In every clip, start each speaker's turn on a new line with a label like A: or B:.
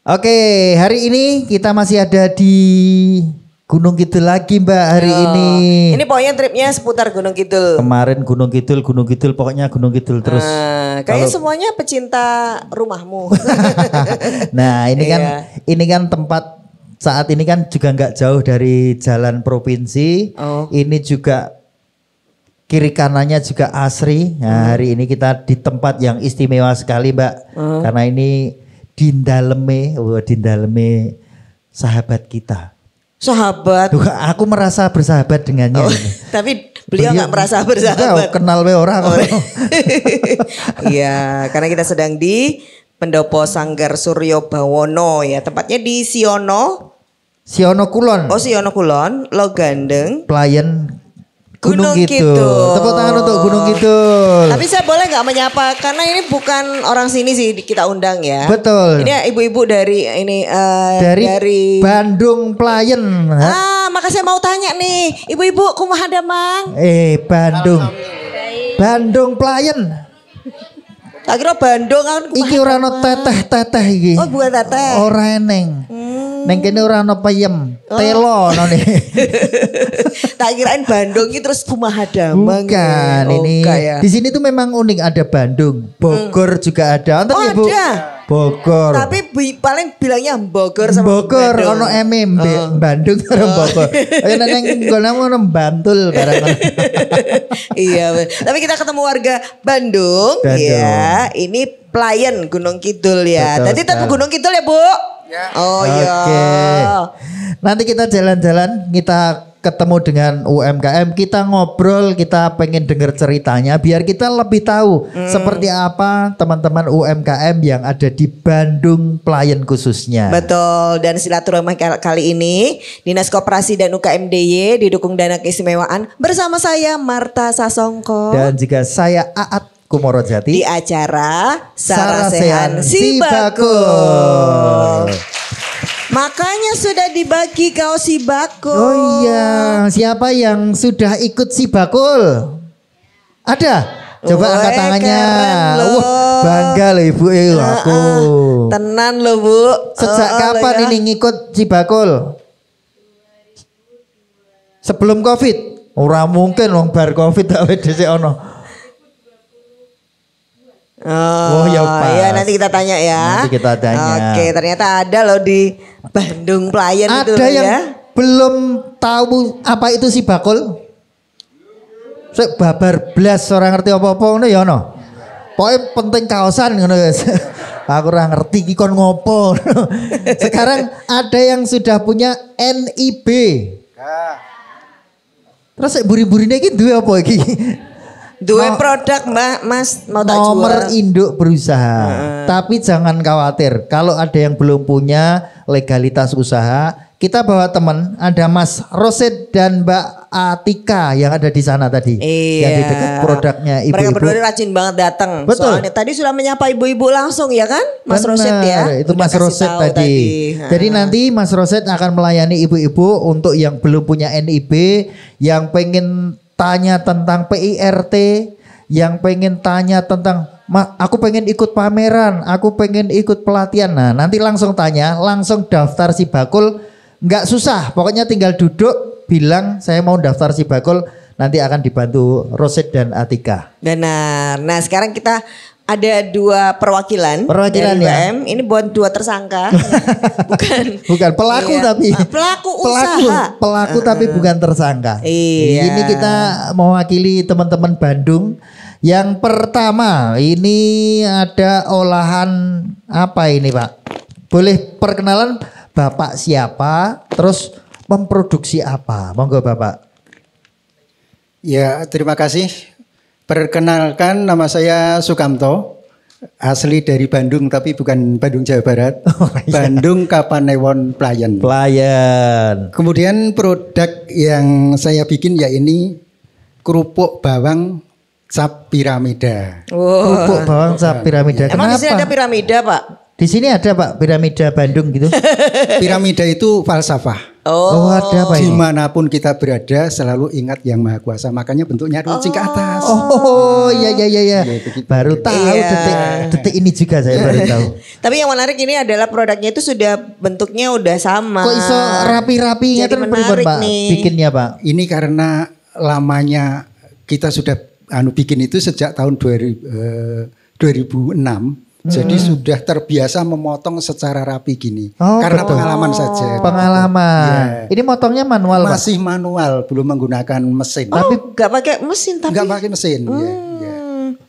A: Oke, hari ini kita masih ada di Gunung Kidul lagi Mbak hari ini.
B: Ini pokoknya tripnya seputar Gunung Kidul.
A: Kemarin Gunung Kidul, pokoknya Gunung Kidul terus.
B: Kayaknya semuanya pecinta rumahmu.
A: Nah ini kan tempat saat ini kan juga nggak jauh dari jalan provinsi. Ini juga kiri kanannya juga asri. Nah hari ini kita di tempat yang istimewa sekali Mbak. Karena ini Dindaleme sahabat kita.
B: Sahabat.
A: Tuh, aku merasa bersahabat dengannya.
B: Tapi beliau nggak merasa bersahabat.
A: Kenal we orang.
B: Iya, karena kita sedang di Pendopo Sanggar Suryo Bawono ya. Tempatnya di Siono
A: Kulon.
B: Oh, Siono Kulon, Logandeng.
A: Pelayan Gunung Kidul.
B: Kidul.
A: Tepuk tangan untuk Gunung Kidul.
B: Tapi saya boleh nggak menyapa karena ini bukan orang sini sih kita undang ya.
A: Betul.
B: Ini ibu-ibu dari ini
A: dari Bandung Pelayan.
B: Makanya saya mau tanya nih, ibu-ibu kumaha damang?
A: Bandung Pelayan.
B: Tak kira Bandung kan.
A: Iki ora ono teteh iki.
B: Oh, bukan teteh.
A: Ora eneng. Neng kene ora ono peyem. Telo none.
B: Tak kirain Bandung itu terus kumaha damang.
A: Bukan ini.
B: Ya.
A: Di sini tuh memang unik, ada Bandung, Bogor juga ada.
B: Oh,
A: ya, Bu?
B: ada.
A: Bogor.
B: Tapi paling bilangnya Bogor sama
A: Bogor
B: Bandung.
A: ono Bandung karo Bogor. Ayo neng gonamu ono Bantul barang.
B: Iya, tapi kita ketemu warga Bandung. Ya. Ini pelayan Gunung Kidul ya. Tadi tetap Gunung Kidul ya, Bu? Ya. Oh iya.
A: Nanti kita jalan-jalan, kita ketemu dengan UMKM, kita ngobrol, kita pengen dengar ceritanya biar kita lebih tahu seperti apa teman-teman UMKM yang ada di Bandung Pelayan khususnya.
B: Betul, dan silaturahmi kali ini Dinas Koperasi dan UKM DIY didukung dana keistimewaan bersama saya Marta Sasongko
A: dan juga saya Aat Kumorojati
B: di acara Sarasehan Sibakul. Makanya sudah dibagi kaos Sibakul.
A: Oh iya, siapa yang sudah ikut Sibakul? Ada? Coba angkat tangannya. Bangga loh Ibu aku.
B: Tenan loh Bu.
A: Sejak kapan ini ngikut Sibakul? Sebelum Covid? Ora mungkin wong bar Covid awake dhisik ono.
B: Oh ya pas. Ya nanti kita tanya ya.
A: Nanti kita tanya.
B: Oke, ternyata ada loh di Bandung Pelayan itu
A: ada yang
B: ya.
A: Belum tahu apa itu Sibakul. Sik babar blas ora ngerti apa-apa ngono ya ono. Pokoke penting kaosan ngono guys. Aku ora ngerti iki kon ngopo. Sekarang ada yang sudah punya NIB. Terus buri-burine iki duwe apa iki?
B: Dua produk Mbak Mas mau tak jual.
A: Nomor induk berusaha. Tapi jangan khawatir. Kalau ada yang belum punya legalitas usaha, kita bawa teman. Ada Mas Roset dan Mbak Atika yang ada di sana tadi.
B: Iya.
A: Yang di dekat produknya ibu-ibu.
B: Mereka berdua rajin banget datang.
A: Betul.
B: Soalnya tadi sudah menyapa ibu-ibu langsung ya kan, Mas
A: Bener,
B: Roset ya.
A: Itu Mas Roset tadi. Jadi nanti Mas Roset akan melayani ibu-ibu untuk yang belum punya NIB, yang pengen tanya tentang PIRT, yang pengen tanya tentang aku pengen ikut pameran, aku pengen ikut pelatihan. Nah nanti langsung tanya, langsung daftar Sibakul, nggak susah. Pokoknya tinggal duduk, bilang saya mau daftar Sibakul, nanti akan dibantu Roset dan Atika.
B: Benar. Nah sekarang kita ada dua perwakilan dari UMKM. Ini buat dua tersangka. bukan
A: pelaku tapi
B: pelaku usaha.
A: Pelaku tapi bukan tersangka.
B: Iya.
A: Ini kita mewakili teman-teman Bandung. Yang pertama ini ada olahan apa ini Pak? Boleh perkenalan Bapak siapa? Terus memproduksi apa? Monggo Bapak.
C: Ya terima kasih. Perkenalkan nama saya Sukamto, asli dari Bandung tapi bukan Bandung Jawa Barat, Bandung Kapanewon Pelayan. Kemudian produk yang saya bikin ya ini kerupuk bawang cap piramida.
A: Kerupuk bawang cap piramida.
B: Emang di sini ada piramida Pak?
A: Di sini ada Pak piramida Bandung gitu.
C: Piramida itu falsafah.
B: Oh,
A: ada apa ini?
C: Dimanapun kita berada selalu ingat yang Maha Kuasa. Makanya bentuknya runcing ke atas.
A: Oh, iya. Baru tahu detik ini juga saya baru tahu.
B: Tapi yang menarik ini adalah produknya itu sudah bentuknya udah sama.
A: Kok iso rapi-rapi
B: Jadi
A: ngeten
B: menarik
A: Pak
B: nih.
A: bikinnya, Pak?
C: Ini karena lamanya kita sudah bikin itu sejak tahun 2006. Jadi sudah terbiasa memotong secara rapi gini. Karena pengalaman saja.
A: Pengalaman. Ini motongnya manual, Pak?
C: Masih manual, belum menggunakan mesin.
B: Tapi nggak pakai mesin tapi.
C: Nggak pakai mesin. Ya.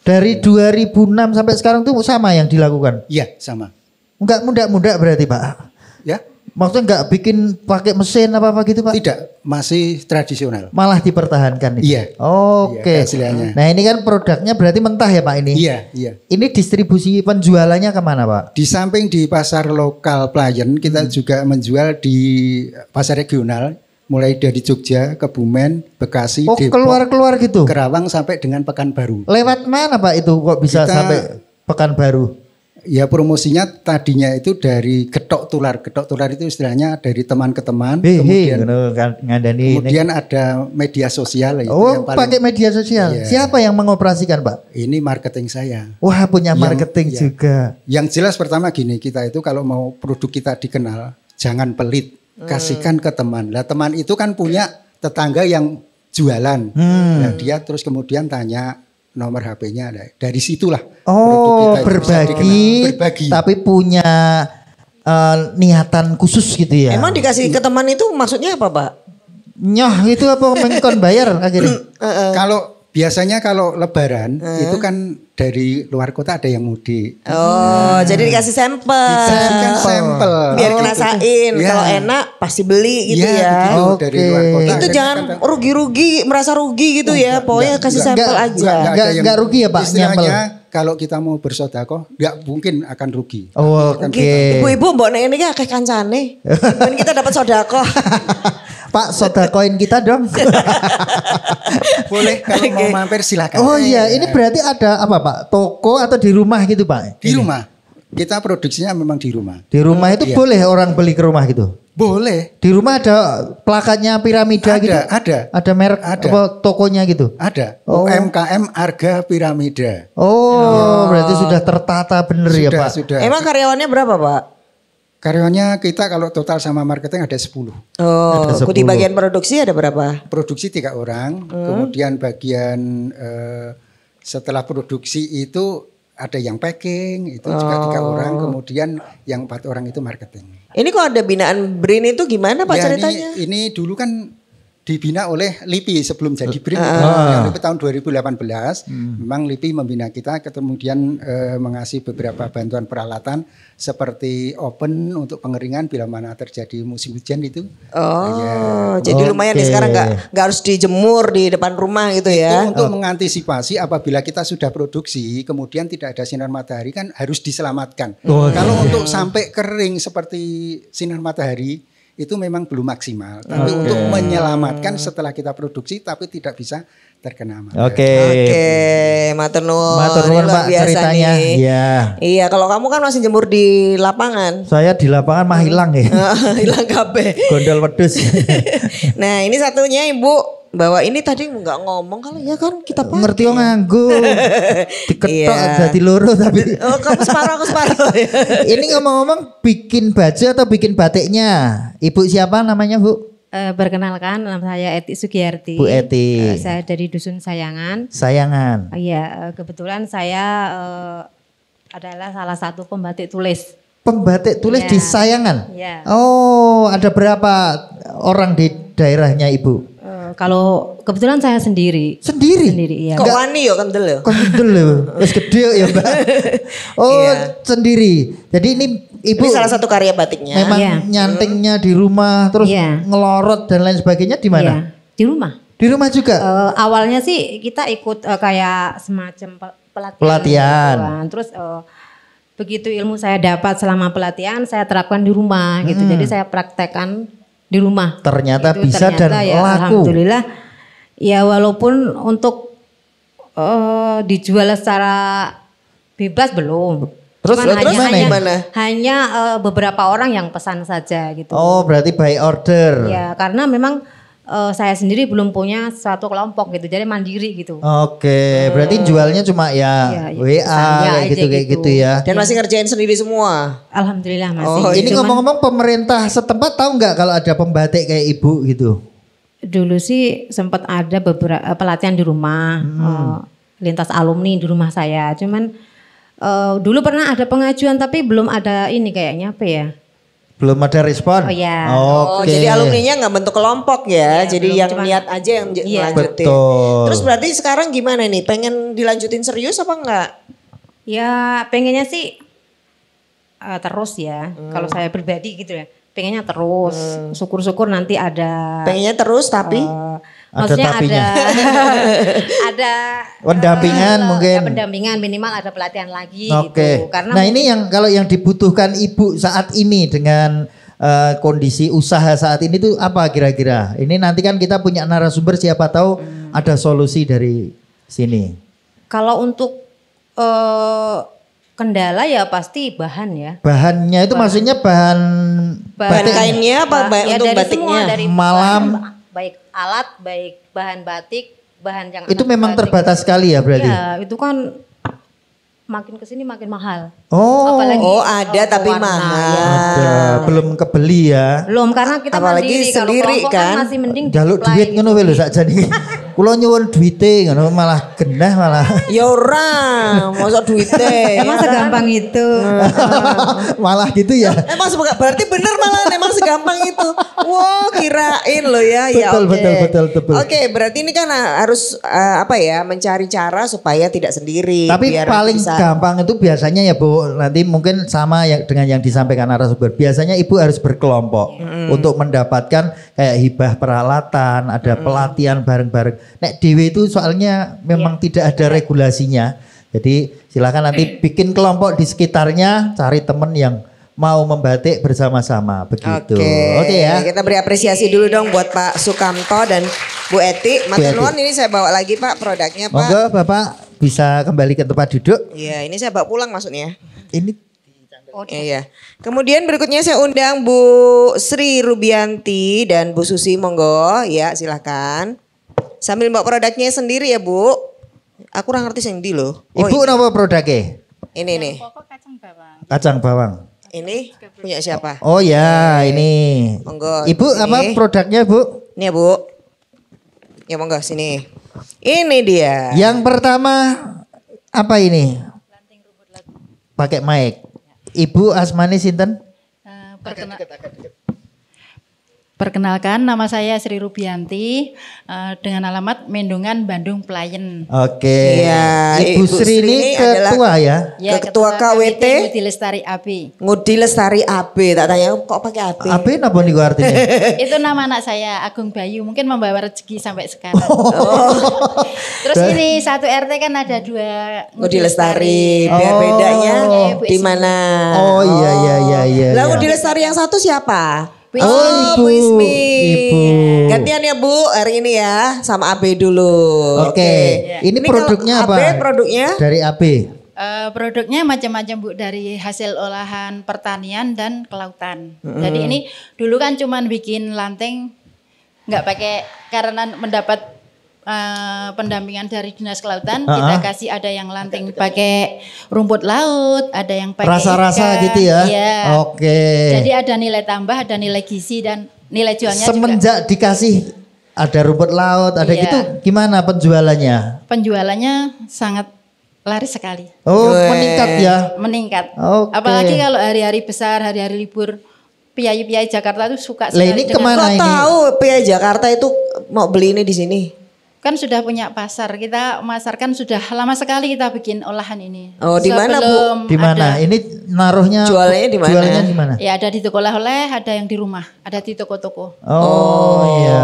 A: Dari 2006 sampai sekarang tuh sama yang dilakukan?
C: Iya, sama.
A: Enggak muda-muda berarti, Pak?
C: Ya.
A: Maksudnya enggak bikin pakai mesin apa gitu, Pak?
C: Tidak, masih tradisional.
A: Malah dipertahankan itu.
C: Iya.
A: Oke.
C: Iya, hasilnya.
A: Nah, ini kan produknya berarti mentah ya, Pak ini?
C: Iya.
A: Ini distribusi penjualannya kemana, Pak?
C: Di samping di pasar lokal Playen, kita juga menjual di pasar regional, mulai dari Jogja, Kebumen, Bekasi, Depok,
A: keluar gitu?
C: Kerawang sampai dengan Pekanbaru.
A: Lewat mana, Pak itu kok bisa sampai Pekanbaru?
C: Ya promosinya tadinya itu dari getok tular. Getok tular itu istilahnya dari teman ke teman. Kemudian ada media sosial.
A: Yang pakai media sosial. Iya. Siapa yang mengoperasikan, Pak?
C: Ini marketing saya.
A: Wah, punya marketing juga.
C: Yang jelas pertama gini, kita itu kalau mau produk kita dikenal, jangan pelit. Kasihkan ke teman. Lah teman itu kan punya tetangga yang jualan. Nah, dia terus kemudian tanya nomor HP-nya, dari situlah
A: berbagi, tapi punya niatan khusus gitu ya.
B: Emang dikasih ke teman itu maksudnya apa, Pak?
A: Nyoh itu apa mengkon bayar akhirnya?
C: Kalau biasanya kalau lebaran itu kan dari luar kota ada yang mudik.
B: Jadi dikasih sampel.
C: Dikasihkan sampel.
B: Biar ngerasain. Kalau enak pasti beli gitu ya.
C: Dari luar kota.
B: Itu jangan rugi-rugi, merasa rugi gitu ya. Pokoknya kasih sampel aja.
A: Enggak rugi ya, Pak?
C: Istilahnya kalau kita mau bersedekah enggak mungkin akan rugi.
B: Ibu-ibu mbok nek iki akeh kancane. Ben kita dapat sedekah.
A: Pak, sodakoin kita dong.
C: Boleh kalau mau mampir silakan.
A: Oh iya, ini berarti ada apa, Pak? Toko atau di rumah gitu, Pak?
C: Di rumah. Kita produksinya memang di rumah.
A: Di rumah itu boleh orang beli ke rumah gitu?
C: Boleh.
A: Di rumah ada plakatnya Piramida gitu?
C: Ada.
A: Ada merek apa tokonya gitu?
C: Ada. UMKM Arga Piramida.
A: Berarti sudah tertata bener ya, Pak?
C: Sudah.
B: Emang karyawannya berapa, Pak?
C: Karyawannya kita kalau total sama marketing ada 10.
B: Di bagian produksi ada berapa?
C: Produksi 3 orang. Kemudian bagian setelah produksi itu ada yang packing, itu juga 3 orang. Kemudian yang 4 orang itu marketing. Ini
B: kok ada binaan BRIN itu gimana, Pak, ceritanya?
C: Ini dulu kan dibina oleh LIPI sebelum jadi BRIN. LIPI tahun 2018 memang LIPI membina kita, kemudian mengasih beberapa bantuan peralatan seperti oven untuk pengeringan bila mana terjadi musim hujan itu.
B: Jadi lumayan nih sekarang nggak harus dijemur di depan rumah gitu ya.
C: Itu untuk mengantisipasi apabila kita sudah produksi kemudian tidak ada sinar matahari kan harus diselamatkan. Kalau untuk sampai kering seperti sinar matahari itu memang belum maksimal. Tapi untuk menyelamatkan setelah kita produksi tapi tidak bisa terkena matahari.
B: Matur nuwun
A: Pak ceritanya.
B: Iya, kalau kamu kan masih jemur di lapangan.
A: Saya di lapangan mah hilang ya.
B: Hilang kabeh.
A: Gondol wedhus.
B: Nah, ini satunya Ibu bawa ini tadi nggak ngomong kalau ya kan kita pakai.
A: Ngerti nganggo. Diketok jadi loro tapi.
B: Aku separuh.
A: Ini ngomong-ngomong bikin baju atau bikin batiknya? Ibu siapa namanya, Bu?
D: Perkenalkan, nama saya Eti Sugiyarti.
A: Bu Eti.
D: Saya dari Dusun Sayangan.
A: Iya,
D: kebetulan saya adalah salah satu pembatik tulis.
A: Pembatik tulis di Sayangan?
D: Iya.
A: Ada berapa orang di daerahnya Ibu?
D: Kalau kebetulan saya sendiri.
A: Sendiri,
D: iya.
B: Kok wani ya kendel ya?
A: Kendel ya, wis gede ya, Mbak. Sendiri. Jadi ini Ibu
B: ini salah satu karya batiknya.
A: Memang nyantingnya di rumah terus ngelorot dan lain sebagainya di mana?
D: Iya, di rumah.
A: Di rumah juga.
D: Awalnya sih kita ikut kayak semacam
A: pelatihan.
D: Terus begitu ilmu saya dapat selama pelatihan saya terapkan di rumah gitu. Jadi saya praktekkan di rumah.
A: Ternyata bisa dan laku.
D: Alhamdulillah. Ya walaupun untuk dijual secara bebas belum.
A: Terus
D: hanya beberapa orang yang pesan saja gitu.
A: Oh, berarti by order.
D: Ya, karena memang saya sendiri belum punya suatu kelompok gitu, jadi mandiri gitu.
A: Oke, berarti jualnya cuma ya WA kayak gitu ya.
B: Dan masih ngerjain sendiri semua.
D: Alhamdulillah masih.
A: Oh, ini ngomong-ngomong pemerintah setempat tahu nggak kalau ada pembatik kayak ibu gitu?
D: Dulu sih sempat ada beberapa pelatihan di rumah, lintas alumni di rumah saya. Cuman dulu pernah ada pengajuan tapi belum ada ini kayaknya apa ya?
A: Belum ada respon?
D: Oh ya.
B: Oh, jadi alumninya nggak bentuk kelompok ya? Jadi yang niat aja yang lanjutin.
A: Betul.
B: Terus berarti sekarang gimana nih? Pengen dilanjutin serius apa enggak?
D: Ya pengennya sih terus ya. Kalau saya pribadi gitu ya. Pengennya terus. Syukur-syukur nanti ada.
B: Pengennya terus tapi?
D: Maksudnya ada
A: pendampingan mungkin.
D: Pendampingan minimal ada pelatihan lagi
A: gitu.
D: Karena
A: nah ini yang kalau yang dibutuhkan ibu saat ini dengan kondisi usaha saat ini tuh apa kira-kira? Ini nanti kan kita punya narasumber siapa tahu ada solusi dari sini.
D: Kalau untuk kendala ya pasti bahan ya.
A: Bahannya itu maksudnya bahan
B: kainnya apa
D: ya,
B: untuk
D: dari
B: batiknya?
D: Semua, dari
A: malam.
D: Baik alat, baik bahan batik, bahan yang
A: itu memang batik. Terbatas sekali ya berarti?
D: Ya itu kan makin kesini makin mahal.
A: Oh,
B: apalagi ada tapi mahal.
A: Ada, belum kebeli ya.
D: Belum karena kita
B: apalagi
D: mandiri.
B: Sendiri
D: kalau
B: kan
D: masih mending
A: jaluk duit ngono wae lho sakjane. Kula nyuwun duite ngono malah genah malah.
B: Ya ora, mosok duite.
D: Emang segampang itu.
A: Malah gitu ya.
B: Emang berarti bener malah emang segampang itu. Wah, kirain lo ya.
A: Betul.
B: Oke, berarti ini kan harus mencari cara supaya tidak sendiri.
A: Tapi paling gampang itu biasanya ya Bu, nanti mungkin sama dengan yang disampaikan narasumber. Biasanya ibu harus berkelompok untuk mendapatkan kayak hibah peralatan, ada pelatihan bareng-bareng. Nek dewe itu soalnya memang tidak ada regulasinya. Jadi silakan nanti bikin kelompok di sekitarnya, cari temen yang mau membatik bersama-sama begitu. Oke ya.
B: Kita beri apresiasi dulu dong buat Pak Sukamto dan Bu Eti. Matur nuwun, ini saya bawa lagi Pak produknya Pak.
A: Monggo Bapak bisa kembali ke tempat duduk.
B: Iya, ini saya bawa pulang maksudnya.
A: Ini
B: iya. Kemudian berikutnya saya undang Bu Sri Rubianti dan Bu Susi, monggo ya silahkan. Sambil bawa produknya sendiri ya Bu. Aku kurang ngerti sing ndi loh.
A: Ibu napa produknya?
B: Ini nih.
A: Kacang bawang.
B: Ini punya siapa?
A: Oh ya, ini.
B: Monggo.
A: Ibu
B: ini.
A: apa produknya Bu?
B: Ini ya Bu. Ya monggo sini. Ini dia.
A: Yang pertama apa ini? Pakai mic. Ibu asmani sinten?
E: Perkenalkan, nama saya Sri Rubianti dengan alamat Mendungan, Bandung, Playen.
A: Oke.
B: Iya,
A: Ibu Sri ini ketua ya?
E: Ya,
B: ketua KWT
E: Ngudi Lestari AB.
B: Ngudi Lestari AB. Tak tanya kok pakai AB?
A: AB napa niku artinya?
E: Itu nama anak saya, Agung Bayu. Mungkin membawa rezeki sampai sekarang. Terus ini satu RT kan ada 2
B: Ngudi Lestari. Biar bedanya di mana?
A: Oh iya.
B: Lah Ngudi Lestari yang satu siapa?
A: Ibu.
B: Bu Ismi.
A: Ibu.
B: Gantian ya Bu hari ini ya sama AB dulu.
A: Oke. Ini produknya apa?
B: AB produknya?
A: Dari AB.
E: Produknya macam-macam Bu, dari hasil olahan pertanian dan kelautan. Jadi ini dulu kan cuman bikin lanteng, nggak pakai, karena mendapat pendampingan dari Dinas Kelautan, kita kasih ada yang lanteng pakai rumput laut, ada yang pakai
A: rasa-rasa gitu ya.
E: Iya.
A: Oke.
E: Jadi ada nilai tambah, ada nilai gizi dan nilai jualnya
A: semenjak
E: juga.
A: Dikasih ada rumput laut, ada gitu, gimana penjualannya?
E: Penjualannya sangat laris sekali.
A: Oh, meningkat ya?
E: Meningkat.
A: Oke.
E: Apalagi kalau hari-hari besar, hari-hari libur, piai-piai Jakarta itu suka sekali.
A: Ini kemana ini?
B: Kok tahu piai Jakarta itu mau beli ini di sini?
E: Kan sudah punya pasar, kita masarkan sudah lama sekali kita bikin olahan ini.
B: Oh, di mana Bu?
A: Di mana? Ini naruhnya
B: jualnya di mana?
A: Jualnya di mana?
E: Ya ada di toko oleh-oleh, ada yang di rumah, ada di toko-toko.
A: Oh iya.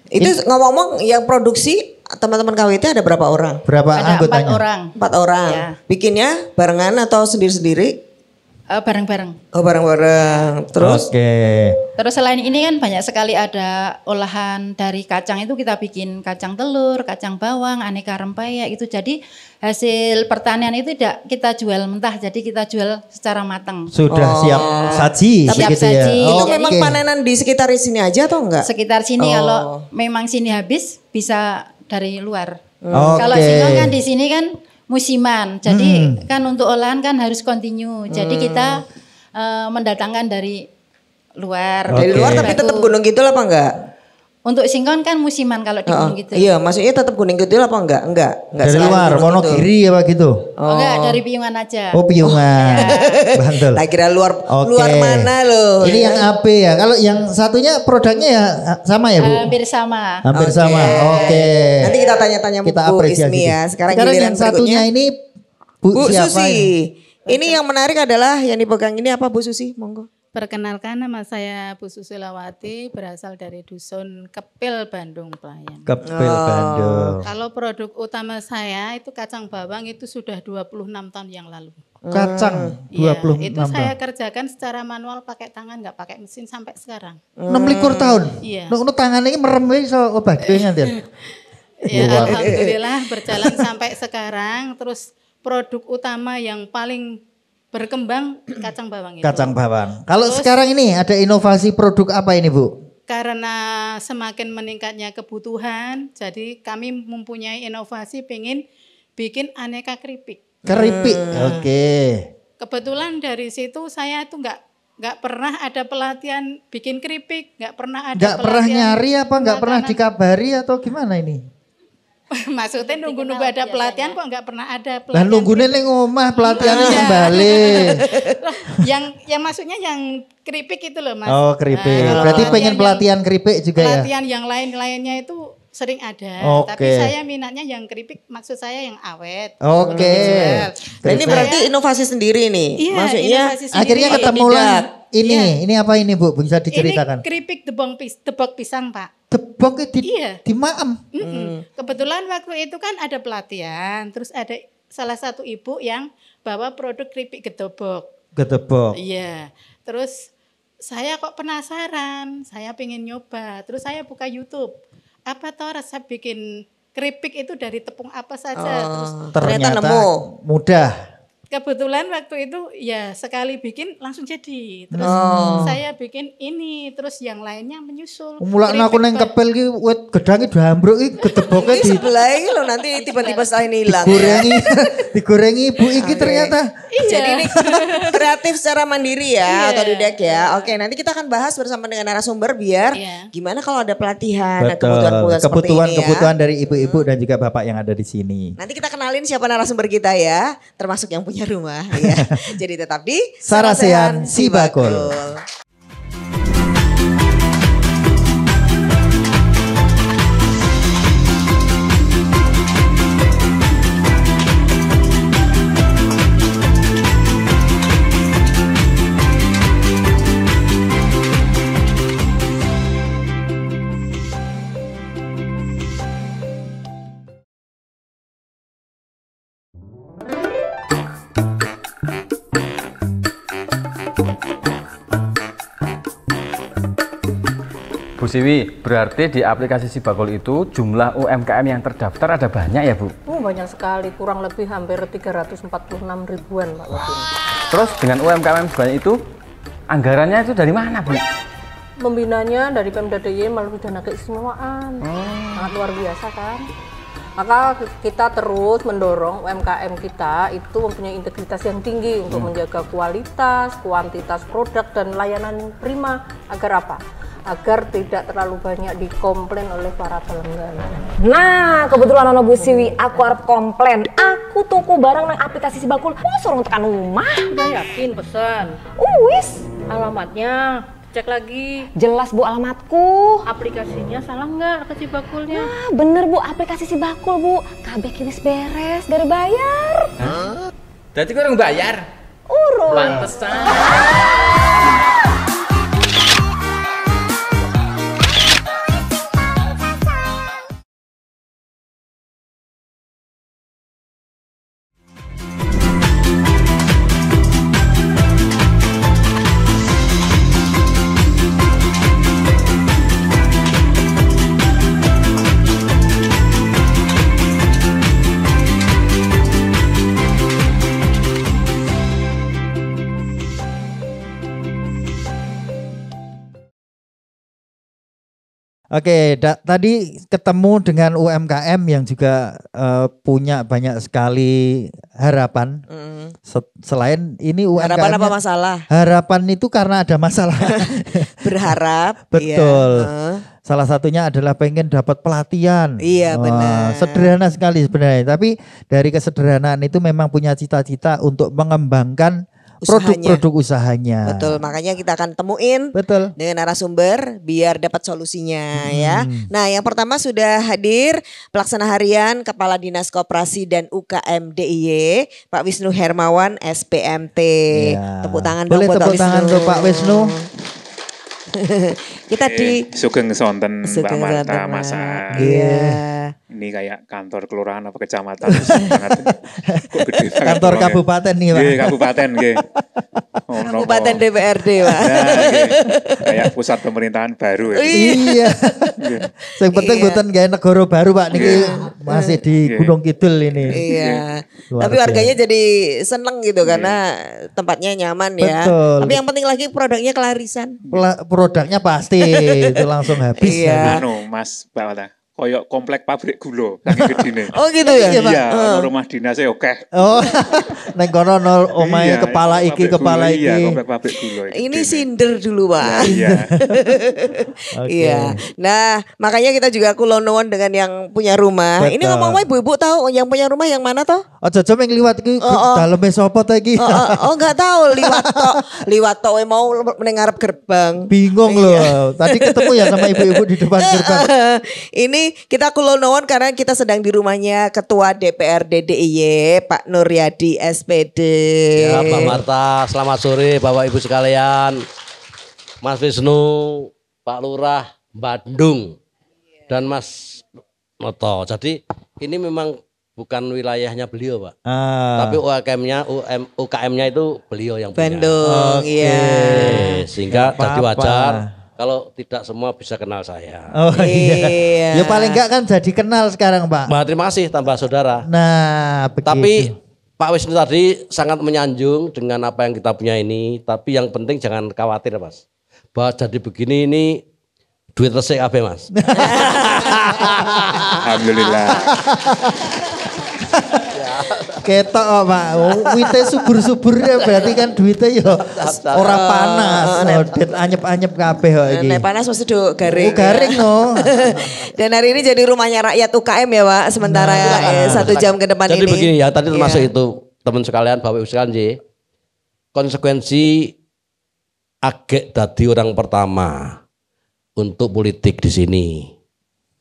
B: Itu ngomong-ngomong yang produksi teman-teman KWT ada berapa orang?
A: Berapa
E: Ada
A: anggotanya?
E: 4 orang.
B: 4 orang.
E: Ya.
B: Bikinnya barengan atau sendiri-sendiri?
E: bareng-bareng.
B: Oh bareng-bareng. Terus?
A: Oke.
E: Terus selain ini kan banyak sekali ada olahan dari kacang itu kita bikin kacang telur, kacang bawang, aneka rempeyek itu. Jadi hasil pertanian itu tidak kita jual mentah, jadi kita jual secara matang.
A: Sudah siap saji.
E: Siap
A: begitu ya?
E: saji.
B: Itu
E: Oke.
B: memang panenan di sekitar sini aja atau enggak?
E: Sekitar sini kalau memang sini habis bisa dari luar.
A: Oke.
E: Kalau singkong kan di sini kan musiman, jadi kan untuk olahan kan harus continue. Jadi kita mendatangkan dari luar.
B: Dari luar tapi tetap Gunung Kidul apa enggak?
E: Untuk singkong kan musiman kalau di Gunung Kidul.
B: Iya, maksudnya tetap Gunung Kidul apa enggak? Enggak
A: Dari
B: selain
A: luar,
B: Gunung Kidul.
A: Wonogiri apa gitu?
E: Enggak, dari Piungan aja.
A: Oh Piungan, Bantul.
B: Tak kira luar
A: Oke.
B: mana loh.
A: Ini yang AB ya. Kalau yang satunya produknya ya sama ya Bu?
E: Hampir sama.
A: Hampir sama. Oke.
B: Nanti kita tanya-tanya
A: Kita
B: Bu
A: apresiasi.
B: Ismi ya. Sekarang
A: yang
B: giliran
A: satunya
B: berikutnya.
A: ini
B: Bu
A: siapa
B: Susi.
A: ini?
B: Ini yang menarik adalah yang dipegang ini apa Bu Susi? Monggo.
F: Perkenalkan, nama saya Bu Susilawati, berasal dari Dusun Kepil, Bandung Pelayan.
A: Kepil Bandung.
F: Kalau produk utama saya itu kacang bawang itu sudah 26 tahun yang lalu.
A: Kacang
F: Iya,
A: 26
F: itu
A: tahun.
F: saya kerjakan secara manual pakai tangan, nggak pakai mesin sampai sekarang.
A: 26 tahun.
F: Iya.
A: Lu tangan ini merem iso obat nganti.
F: Ya, alhamdulillah berjalan sampai sekarang. Terus produk utama yang paling berkembang kacang bawang itu.
A: Kacang bawang. Kalau sekarang ini ada inovasi produk apa ini Bu?
F: Karena semakin meningkatnya kebutuhan, jadi kami mempunyai inovasi pengen bikin aneka keripik.
A: Keripik. Oke.
F: Kebetulan dari situ saya itu nggak pernah ada pelatihan bikin keripik, nggak pernah ada
A: Nggak pernah
F: pelatihan
A: nyari apa nggak pernah
F: pemakanan.
A: dikabari atau gimana ini?
F: Maksudnya nunggu-nunggu ada pelatihan kok nggak pernah ada
A: Lah
F: pelatihan.
A: nunggune ning omah pelatihannya
F: Iya.
A: kembali.
F: yang maksudnya yang keripik itu loh Mas.
A: Oh keripik.
F: Nah,
A: Berarti pengen
F: yang-
A: pelatihan keripik juga ya?
F: pelatihan yang lainnya itu sering ada,
A: Oke.
F: tapi saya minatnya yang keripik, maksud saya yang awet.
A: Oke.
F: Dijual.
B: Nah, ini berarti inovasi sendiri nih.
F: Iya,
B: Maksudnya
F: inovasi sendiri.
A: Akhirnya
B: Ini
A: ketemu lah
B: tidak.
A: ini apa ini Bu? Bisa
F: Ini
A: diceritakan?
F: keripik debok pisang Pak.
A: Tebok di
F: Iya.
A: di maem.
F: Kebetulan waktu itu kan ada pelatihan, terus ada salah satu ibu yang bawa produk keripik gedobok.
A: Ketebok.
F: Iya, terus saya kok penasaran, saya pengen nyoba, terus saya buka YouTube. Apa toh resep bikin keripik itu dari tepung apa saja? Terus
B: Ternyata
A: Ternyata
B: nemu.
A: mudah.
F: kebetulan waktu itu ya sekali bikin langsung jadi. Terus saya bikin ini, terus yang lainnya menyusul.
A: Mulakno aku neng
F: Keripik
A: kepel ki wit gedange diambruk iki keteboke
B: Ini
A: di
B: sebelah ini loh nanti tiba-tiba setelah ini hilang.
A: digorengi digorengi ibu iki ternyata.
B: Jadi ini kreatif secara mandiri ya, otodidak ya. Oke, nanti kita akan bahas bersama dengan narasumber biar
F: Iya.
B: gimana kalau ada pelatihan,
A: Betul.
B: kebutuhan-kebutuhan seperti ini ya.
A: Kebutuhan dari ibu-ibu dan juga bapak yang ada di sini.
B: Nanti kita kenalin siapa narasumber kita ya, termasuk yang punya rumah ya. Jadi tetap di
A: Sarasehan Sibakul.
G: Bu Siwi, berarti di aplikasi Sibakul itu jumlah UMKM yang terdaftar ada banyak ya Bu?
H: Banyak sekali, kurang lebih hampir 346 ribuan Pak Wadin.
G: Terus dengan UMKM sebanyak itu, anggarannya itu dari mana Bu?
H: Membinanya dari Pemda DIY melalui dana keistimewaan, sangat luar biasa kan. Maka kita terus mendorong UMKM kita itu mempunyai integritas yang tinggi untuk menjaga kualitas, kuantitas produk dan layanan yang prima. Agar apa? Agar tidak terlalu banyak dikomplain oleh para pelanggan.
I: Nah, kebetulan ono Bu Siwi, aku arep komplain. Aku tuku barang nang aplikasi Sibakul, suruh tekan rumah.
H: Udah yakin pesan?
I: Wis,
H: Alamatnya cek lagi.
I: jelas Bu alamatku.
H: Aplikasinya salah nggak ke Sibakulnya?
I: Ah, bener Bu, aplikasi Sibakul Bu. Kabeh wis beres, dari bayar.
G: Jadi kurang bayar?
I: Urus.
G: Pantesan.
A: Oke, tadi ketemu dengan UMKM yang juga punya banyak sekali harapan. Selain ini UMKM.
B: Harapan apa masalah?
A: Harapan itu karena ada masalah.
B: Berharap.
A: Betul.
B: Iya.
A: Salah satunya adalah pengen dapat pelatihan.
B: Iya, benar.
A: Sederhana sekali sebenarnya. Tapi dari kesederhanaan itu memang punya cita-cita untuk mengembangkan produk-produk usahanya.
B: Betul, makanya kita akan temuin dengan narasumber biar dapat solusinya ya. Nah, yang pertama sudah hadir pelaksana harian Kepala Dinas Koperasi dan UKM DIY, Pak Wisnu Hermawan SPMT.
A: Ya.
B: Tepuk tangan
A: boleh
B: dong
A: tepuk tangan untuk Pak Wisnu.
B: Kita di
J: Sugeng Sonten Mbak Marta
B: Sonten,
J: Masa.
B: Iya.
J: Ini kayak kantor kelurahan apa kecamatan banget. Kok gede banget.
A: Kantor kabupaten nih, Pak.
J: Nggih, kabupaten nggih.
B: Kabupaten DPRD, Pak.
J: Nah, nggih. Kayak pusat pemerintahan baru ya.
A: Iya. Yang penting buatan gaya negara baru, Pak, niki masih di Gunung Kidul ini.
B: Iya.
A: Luar
B: Tapi warganya jadi seneng gitu karena tempatnya nyaman ya.
A: Betul.
B: Tapi yang penting lagi produknya kelarisan.
A: Produknya pasti itu langsung habis.
B: Iya.
J: Anu, Mas Mbak Marta. Koyok komplek pabrik gula saking gedine.
B: Oh gitu ya?
J: Iya, ono rumah dinasnya oke.
A: Oh, neng kono omahe kepala iki kepala iki.
J: Iya, komplek pabrik gula.
B: Ini sinder dulu, Pak.
J: Iya.
B: Iya. Nah, makanya kita juga kulonuan dengan yang punya rumah.
A: Betul.
B: Ini ngomong-ngomong ibu-ibu tahu yang punya rumah yang mana toh?
A: Aja jam yang liwat iki daleme sapa ta iki?
B: Oh, enggak tahu liwat tok mau ning ngarep gerbang.
A: Bingung loh. Tadi ketemu ya sama ibu-ibu di depan gerbang.
B: Ini kita kulonowon karena kita sedang di rumahnya Ketua DPRD DIY Pak Nuryadi SPD.
K: Ya, Mbak Marta, selamat sore Bapak Ibu sekalian. Mas Wisnu, Pak Lurah, Bandung, dan Mas Noto. Jadi ini memang bukan wilayahnya beliau, Pak. Tapi UKM-nya itu beliau yang punya.
B: Bandung, iya.
K: Sehingga jadi wajar kalau tidak semua bisa kenal saya.
A: Oh iya. Ya paling enggak kan jadi kenal sekarang, Pak.
K: Bah, terima kasih tambah saudara.
A: Nah, begitu.
K: Tapi Pak Wisnu tadi sangat menyanjung dengan apa yang kita punya ini. Tapi yang penting jangan khawatir, Mas. Bahwa jadi begini ini duit resik kabeh, Mas.
J: Alhamdulillah.
A: Ketok kok, Pak. Wite subur-subur ya berarti kan duitnya ya ora panas. Dit anyep-anyep kabeh kok iki.
B: Nek panas mesti do garing.
A: Garing no.
B: Dan hari ini jadi rumahnya rakyat UKM ya, Pak. Sementara 1 jam ke depan
K: jadi
B: ini.
K: Jadi begini ya, tadi termasuk itu teman sekalian, Bapak Ibu sekalian, konsekuensi agek dadi orang pertama untuk politik di sini.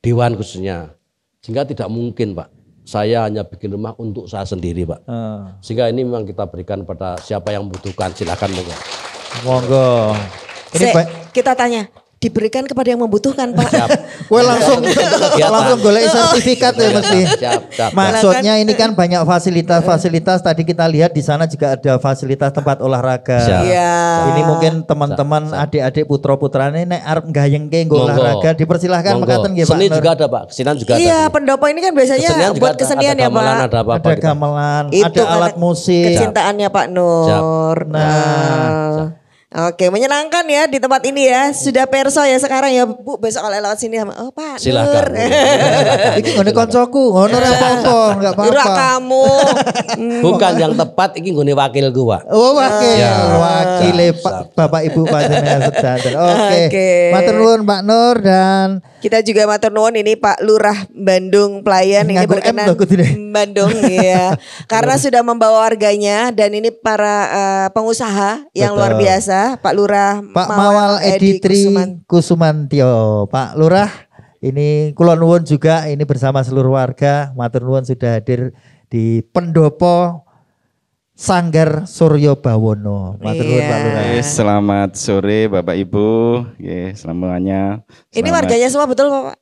K: Dewan khususnya. Sehingga tidak mungkin, Pak. Saya hanya bikin rumah untuk saya sendiri, Pak. Sehingga ini memang kita berikan pada siapa yang membutuhkan, silakan monggo.
A: Monggo.
B: Kita tanya, diberikan kepada yang membutuhkan, Pak.
A: Gue langsung golek sertifikat ya mesti.
K: Siap.
A: Maksudnya ini kan banyak fasilitas-fasilitas. Tadi kita lihat di sana juga ada fasilitas tempat olahraga.
B: Iya.
A: Ini mungkin teman-teman adik-adik putra-putrane nek arep gayengke nggo olahraga dipersilahkan mekaten nggih Pak.
K: Seni juga ada, Pak. Kesenian juga ada.
B: Iya, pendopo ini kan biasanya buat kesenian ya, Pak.
A: Ada gamelan,
B: Itu
A: ada alat musik.
B: Kecintaannya Pak Nur.
A: Nah.
B: Oke, menyenangkan ya di tempat ini ya. Sudah perso ya sekarang ya, Bu. Besok kalau lewat sini sama Pak
K: silakan.
B: Nur.
A: Iki ngene koncoku, ngono ora apa-apa, enggak apa-apa.
B: Ora kamu.
K: Bukan yang tepat, iki nggone wakilku, Pak.
A: Oh, wakile Bapak Ibu panjenengan sedanten. Oke. Matur nuwun Pak Nur dan
B: kita juga matur nuwun ini Pak Lurah Bandung Pelayan ini berkenan Bandung ya. Karena sudah membawa warganya dan ini para pengusaha yang luar biasa. Pak Lurah
A: Pak Mawal Editri Kusumantio. Pak Lurah ini kula nuwun juga ini bersama seluruh warga matur nuwun sudah hadir di pendopo Sanggar Suryo Bawono. Matur nuwun Pak Lurah.
L: Selamat sore Bapak Ibu. Semuanya.
B: Ini warganya semua betul Pak?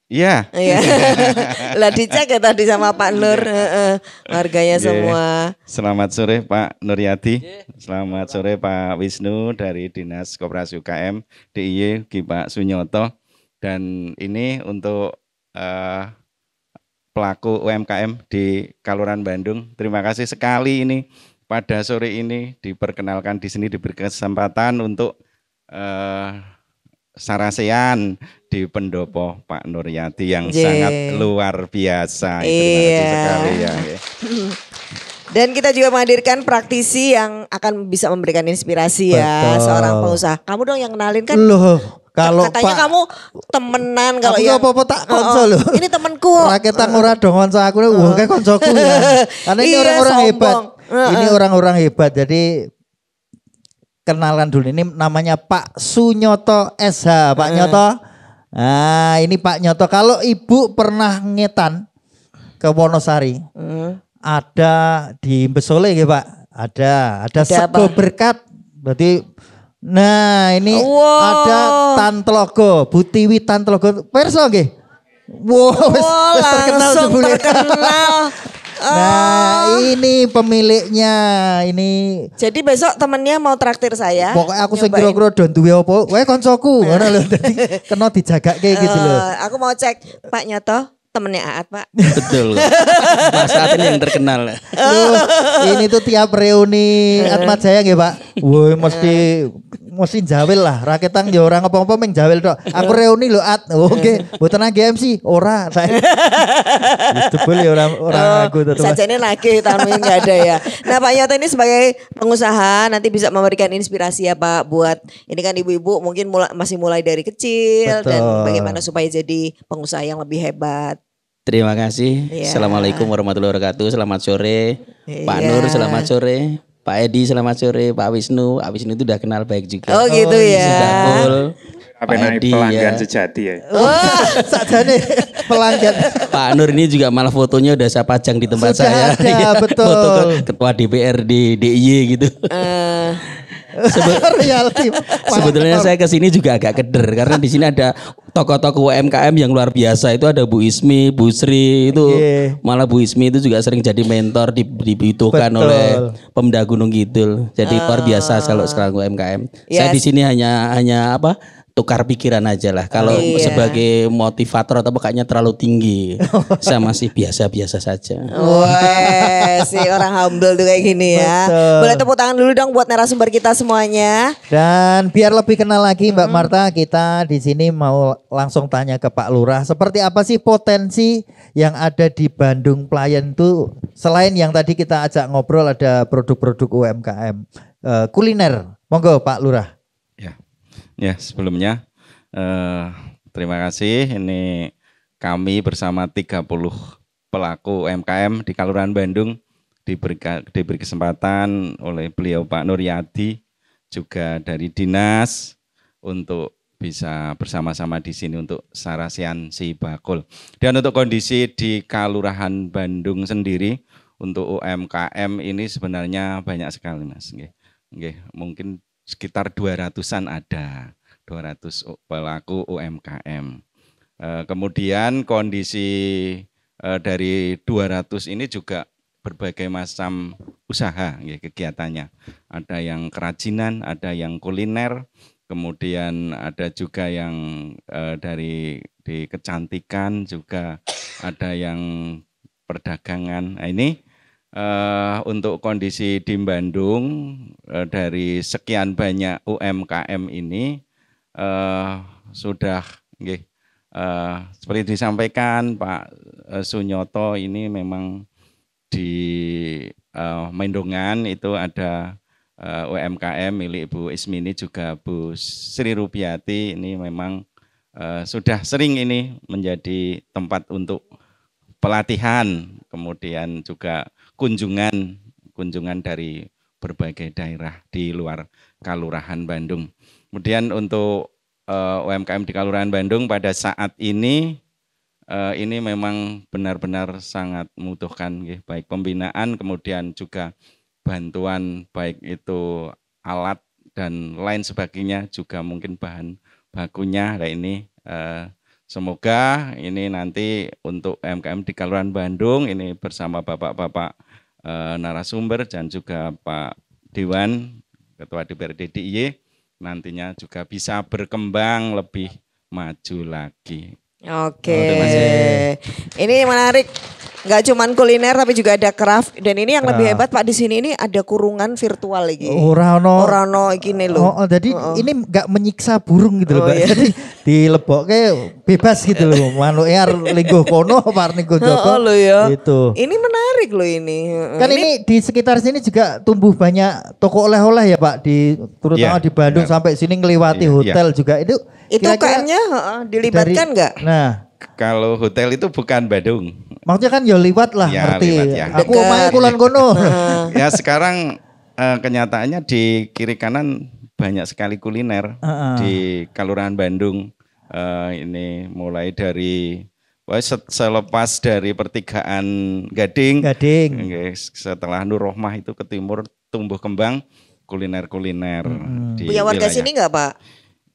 L: Iya.
B: Lah dicek ya tadi sama Pak Nur, warganya semua.
L: Selamat sore Pak Nuryadi. Selamat sore Pak Wisnu dari Dinas Koperasi UKM DIY Pak Sunyoto. Dan ini untuk pelaku UMKM di Kaluran Bandung. Terima kasih sekali ini pada sore ini diperkenalkan di sini diberi kesempatan untuk Sarasean di pendopo Pak Nuryadi yang sangat luar biasa. Terima kasih sekali ya.
B: Dan kita juga menghadirkan praktisi yang akan bisa memberikan inspirasi ya, seorang pengusaha. Kamu dong yang kenalin kan?
A: Loh, kalau
B: katanya
A: Pak,
B: kamu temenan kalau
A: yang apa-apa tak konco loh.
B: Ini temanku.
A: Raketan ora dong konco aku wah kayak koncoku ya. Karena ini orang-orang hebat. Ini orang-orang hebat. Jadi kenalan dulu, ini namanya Pak Sunyoto SH. Pak Nyoto. Nah, ini Pak Nyoto. Kalau Ibu pernah ngetan ke Wonosari. Ada di Besole ya Pak. Ada sego berkat. Berarti nah ini ada Tantlogo, Butiwi Tantlogo. Perso nggih. Wow, wis terkenal sebelumnya. Nah, ini pemiliknya ini.
B: Jadi besok temennya mau traktir saya.
A: Pokoknya aku sing kira-kira don duwe apa, wae koncoku. Ngono lho. Dadi kena dijagake gitu lho.
B: Aku mau cek Pak Nyoto, temennya Aat Pak.
M: Betul. Mas Aat ini yang terkenal.
A: Ini tuh tiap reuni Atmat Jaya nggih Pak. Woi mesti jawel lah. Raketan ya orang apa-apa meng jawel tok. Aku reuni lho At. Oke, mboten lagi MC. Ora saya. Jebul ya orang aku tetep.
B: Sajane lagi tahun ini enggak ada ya. Nah, Pak Nyoto ini sebagai pengusaha nanti bisa memberikan inspirasi ya Pak buat ini kan ibu-ibu mungkin masih mulai dari kecil. Betul. Dan bagaimana supaya jadi pengusaha yang lebih hebat.
M: Terima kasih. Assalamualaikum warahmatullahi wabarakatuh. Selamat sore Pak Nur, selamat sore Pak Edi, selamat sore Pak Wisnu. Pak Wisnu itu udah kenal baik juga.
B: Oh gitu ya.
M: Sudah full.
J: Pak Edi pelanggan sejati ya.
A: Wah, sajane pelanggan.
M: Pak Nur ini juga malah fotonya udah saya pajang di tempat saya.
A: Ada, betul.
M: Foto ketua DPR di DIY gitu. Sebetulnya saya kesini juga agak keder karena di sini ada tokoh-tokoh UMKM yang luar biasa. Itu ada Bu Ismi, Bu Sri itu. Malah Bu Ismi itu juga sering jadi mentor dibutuhkan oleh Pemda Gunung Kidul. Jadi luar biasa kalau sekarang UMKM. Saya di sini hanya apa? Tukar pikiran aja lah. Kalau sebagai motivator atau kayaknya terlalu tinggi. Saya masih biasa-biasa saja.
B: Wah, si orang humble tuh kayak gini ya. Boleh tepuk tangan dulu dong buat narasumber kita semuanya.
A: Dan biar lebih kenal lagi Mbak Marta, kita di sini mau langsung tanya ke Pak Lurah. Seperti apa sih potensi yang ada di Bandung Playen itu selain yang tadi kita ajak ngobrol ada produk-produk UMKM kuliner. Monggo Pak Lurah.
L: Ya, sebelumnya terima kasih. Ini kami bersama 30 pelaku UMKM di Kelurahan Bandung diberi kesempatan oleh beliau Pak Nuryadi juga dari dinas untuk bisa bersama-sama di sini untuk Sarasean Si Bakul. Dan untuk kondisi di Kelurahan Bandung sendiri untuk UMKM ini sebenarnya banyak sekali Mas. Mungkin sekitar 200-an ada, 200 pelaku UMKM. Kemudian kondisi dari 200 ini juga berbagai macam usaha kegiatannya. Ada yang kerajinan, ada yang kuliner, kemudian ada juga yang di kecantikan, juga ada yang perdagangan. Nah, ini untuk kondisi di Bandung dari sekian banyak UMKM ini sudah seperti disampaikan Pak Sunyoto ini memang di Mendongan itu ada UMKM milik Bu Ismi ini juga Bu Sri Rubiati ini memang sudah sering ini menjadi tempat untuk pelatihan, kemudian juga kunjungan dari berbagai daerah di luar Kelurahan Bandung. Kemudian untuk UMKM di Kelurahan Bandung pada saat ini memang benar-benar sangat membutuhkan baik pembinaan, kemudian juga bantuan baik itu alat dan lain sebagainya, juga mungkin bahan bakunya. Nah ini semoga ini nanti untuk UMKM di Kelurahan Bandung ini bersama bapak-bapak narasumber dan juga Pak Dewan, Ketua DPRD DIY nantinya juga bisa berkembang lebih maju lagi.
B: Oke, ini menarik. Nggak cuman kuliner tapi juga ada craft dan ini yang lebih
A: Craft.
B: hebat Pak di sini ini ada kurungan virtual lagi.
A: Ora ono.
B: Ora ono gini loh.
A: Jadi ini nggak menyiksa burung gitu loh,
B: Oh,
A: Mbak.
B: iya.
A: Jadi dilebokke bebas gitu loh. Manuke arep linggo kono apa arep linggo
B: Oh,
A: jopo.
B: lo ya.
A: Gitu.
B: Ini menarik loh ini.
A: Kan ini di sekitar sini juga tumbuh banyak toko oleh-oleh ya Pak, terutama
L: Iya,
A: di Bandung
L: benar.
A: sampai sini ngelewati
L: Iya,
A: hotel juga itu.
B: itu
A: kira-kira
B: UKM-nya dilibatkan nggak?
A: Nah,
L: Kalau hotel itu bukan Badung.
A: maksudnya kan ya liwat lah,
L: Ya,
A: ngerti.
L: liwat ya.
A: Aku omahe kulon kono.
L: Ya sekarang kenyataannya di kiri kanan banyak sekali kuliner di Kelurahan Bandung. Ini mulai dari selepas dari pertigaan Gading, Oke, setelah Nur Rohmah itu ke timur tumbuh kembang kuliner-kuliner di
B: Punya warga
L: wilayah.
B: sini nggak Pak?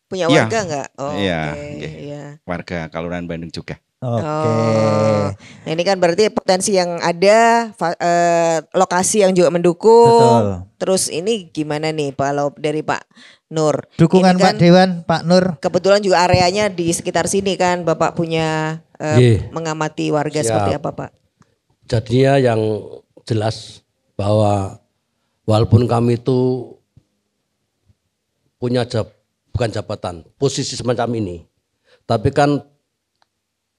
B: Punya
L: Iya.
B: warga nggak? Oh,
L: Iya,
B: oke,
L: nggih.
B: iya.
L: Warga Kelurahan Bandung juga.
B: Oh, nah ini kan berarti potensi yang ada, lokasi yang juga mendukung.
A: Betul.
B: Terus ini gimana nih kalau dari Pak Nur?
A: Dukungan
B: Ini
A: Pak Dewan, Pak Nur.
B: Kebetulan juga areanya di sekitar sini kan, Bapak punya
K: Iya.
B: mengamati warga
K: Siap.
B: seperti apa Pak?
K: Jadinya yang jelas bahwa walaupun kami itu punya bukan jabatan, posisi semacam ini, tapi kan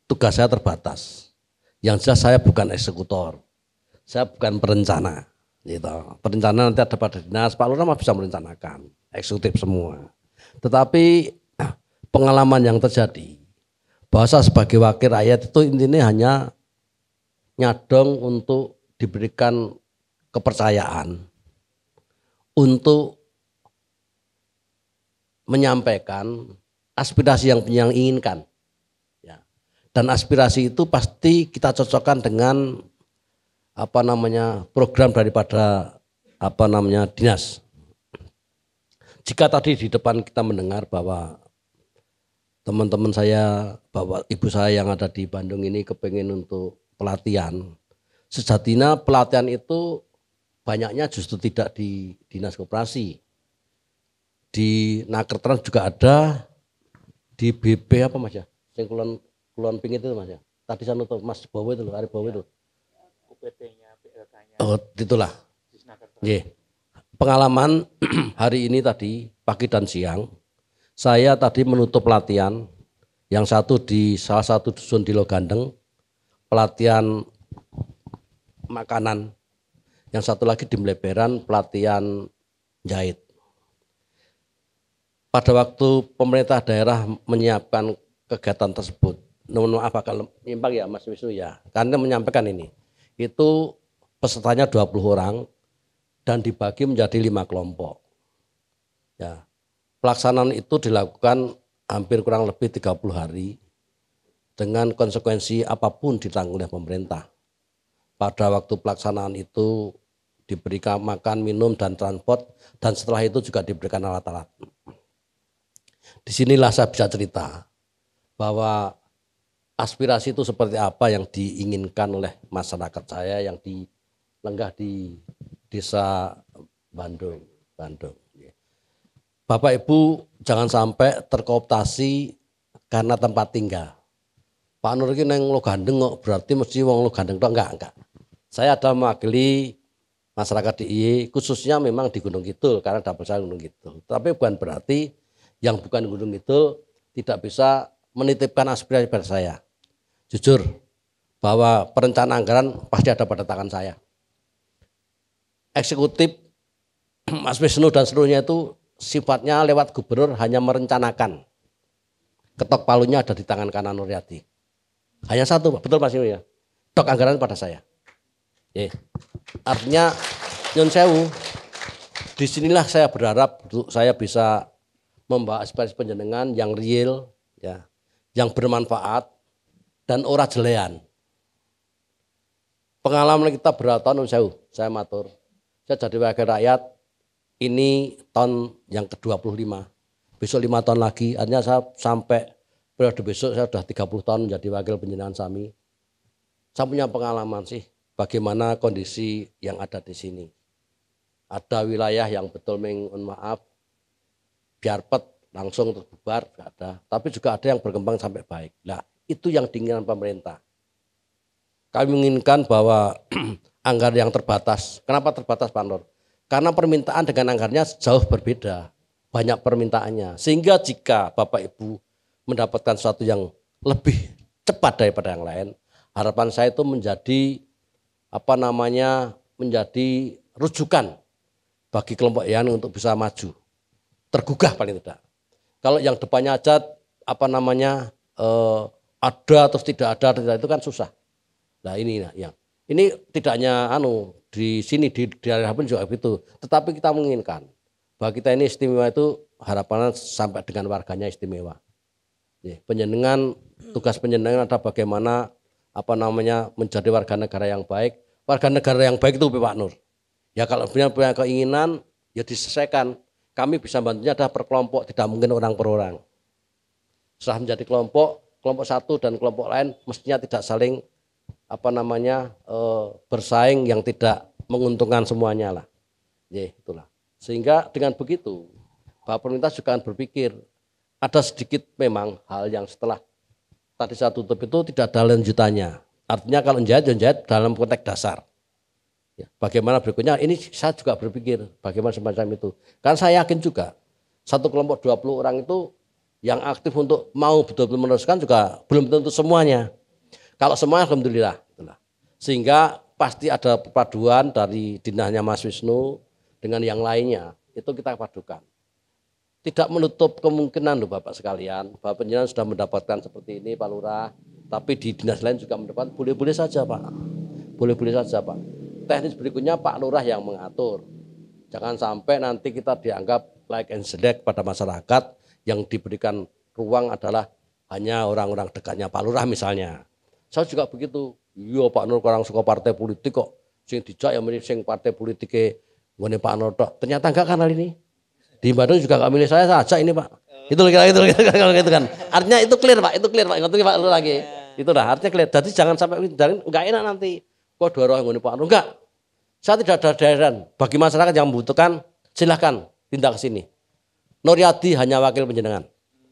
K: tugas saya terbatas. Yang jelas saya bukan eksekutor, saya bukan perencana. Gitu. Perencana nanti ada pada dinas, Pak Lurah mah bisa merencanakan, eksekutif semua. Tetapi pengalaman yang terjadi, bahwa saya sebagai wakil rakyat itu intinya hanya nyadong untuk diberikan kepercayaan untuk menyampaikan aspirasi yang inginkan. Ya. Dan aspirasi itu pasti kita cocokkan dengan program daripada dinas. Jika tadi di depan kita mendengar bahwa teman-teman saya, bapak ibu saya yang ada di Bandung ini kepengen untuk pelatihan, sejatinya pelatihan itu banyaknya justru tidak di dinas koperasi. Di Nakertrans juga ada, di BB apa Mas ya? Yang kulon pingit itu Mas ya. Tadi saya nutup Mas Bowo itu loh, Arif Bowo itu.
J: UPT-nya, PLK-nya.
K: Oh, itulah. Yeah. Pengalaman hari ini tadi pagi dan siang, saya tadi menutup pelatihan yang satu di salah satu dusun di Logandeng, pelatihan makanan, yang satu lagi di Meleberan pelatihan jahit. Pada waktu pemerintah daerah menyiapkan kegiatan tersebut, mohon maaf kalau nyimpang ya Mas Wisnu ya, karena menyampaikan ini, itu pesertanya 20 orang dan dibagi menjadi 5 kelompok. Ya, pelaksanaan itu dilakukan hampir kurang lebih 30 hari dengan konsekuensi apapun ditanggung oleh pemerintah. Pada waktu pelaksanaan itu diberikan makan, minum, dan transport, dan setelah itu juga diberikan alat-alat. Disinilah saya bisa cerita bahwa aspirasi itu seperti apa yang diinginkan oleh masyarakat saya yang lenggah di desa Bandung. Bapak Ibu jangan sampai terkooptasi karena tempat tinggal. Pak Nur ini neng Logandeng kok berarti mesti wong Logandeng tok enggak. Saya ada mewakili masyarakat DIY khususnya memang di Gunung Kidul karena dapur saya Gunung Kidul. Tapi bukan berarti yang bukan Gunung Kidul tidak bisa menitipkan aspirasi pada saya. Jujur bahwa perencanaan anggaran pasti ada pada tangan saya. Eksekutif Mas Wisnu dan seluruhnya itu sifatnya lewat gubernur hanya merencanakan. Ketok palunya ada di tangan kanan Nuryati. Hanya satu, betul Mas Wisnu ya. Tok anggaran pada saya. Artinya nyun sewu, disinilah saya berharap saya bisa membawa aspirasi penjenengan yang real, ya, yang bermanfaat dan ora jelean. Pengalaman kita berapa tahun nyun sewu, saya matur. Saya jadi wakil rakyat ini tahun yang ke-25. Besok 5 tahun lagi, artinya saya sampai periode besok saya sudah 30 tahun menjadi wakil penjenengan Sami. Saya punya pengalaman sih bagaimana kondisi yang ada di sini. Ada wilayah yang betul mohon maaf biar pet langsung terbubar, gak ada. Tapi juga ada yang berkembang sampai baik. Nah itu yang diinginkan pemerintah. kami menginginkan bahwa anggaran yang terbatas. Kenapa terbatas Pak Nur? Karena permintaan dengan anggarannya jauh berbeda. Banyak permintaannya. Sehingga jika Bapak Ibu mendapatkan sesuatu yang lebih cepat daripada yang lain, harapan saya itu menjadi menjadi rujukan bagi kelompok yang untuk bisa maju. Tergugah paling tidak. Kalau yang depannya aja ada terus tidak ada itu kan susah. Nah ini yang ini tidak hanya di sini di daerah pun juga begitu. Tetapi kita menginginkan bahwa kita ini istimewa itu harapannya sampai dengan warganya istimewa. Penjenengan, tugas penjenengan ada bagaimana menjadi warga negara yang baik. Warga negara yang baik itu Pak Nur. Ya kalau punya keinginan ya diselesaikan. Kami bisa bantunya ada per kelompok, tidak mungkin orang per orang. Setelah menjadi kelompok satu dan kelompok lain mestinya tidak saling bersaing yang tidak menguntungkan semuanya lah. Ya itulah. Sehingga dengan begitu Bapak pemerintah juga akan berpikir ada sedikit memang hal yang setelah tadi saya tutup itu tidak ada lanjutannya. Artinya kalau menjahit dalam konteks dasar. Ya, bagaimana berikutnya ini saya juga berpikir bagaimana semacam itu. Karena saya yakin juga satu kelompok 20 orang itu yang aktif untuk mau betul-betul meneruskan juga belum tentu semuanya. Kalau semuanya alhamdulillah. Sehingga pasti ada perpaduan dari dinahnya Mas Wisnu dengan yang lainnya. Itu kita padukan. Tidak menutup kemungkinan loh Bapak sekalian. Bapak penjenengan sudah mendapatkan seperti ini Pak Lurah. Tapi di dinas lain juga mendapat boleh-boleh saja Pak. Boleh-boleh saja Pak. Teknis berikutnya Pak Lurah yang mengatur. Jangan sampai nanti kita dianggap like and select pada masyarakat yang diberikan ruang adalah hanya orang-orang dekatnya Pak Lurah misalnya. Saya juga begitu. Iya Pak Nur orang suka partai politik kok. Sing dijak yang sing partai politiknya ngene Pak Nur tok. Ternyata enggak kan hal ini. Di Bandung juga enggak milih saya saja ini Pak. Itu gitu kan. Artinya itu clear Pak, itu clear Pak. Ngerti Pak Nur lagi. Itu dah artinya clear. Jadi jangan sampai enggak enak nanti. Kok dua orang ngene Pak Nur enggak. Saya tidak ada daerah. Bagi masyarakat yang membutuhkan silahkan tindak ke sini. Nuryadi hanya wakil penjenengan.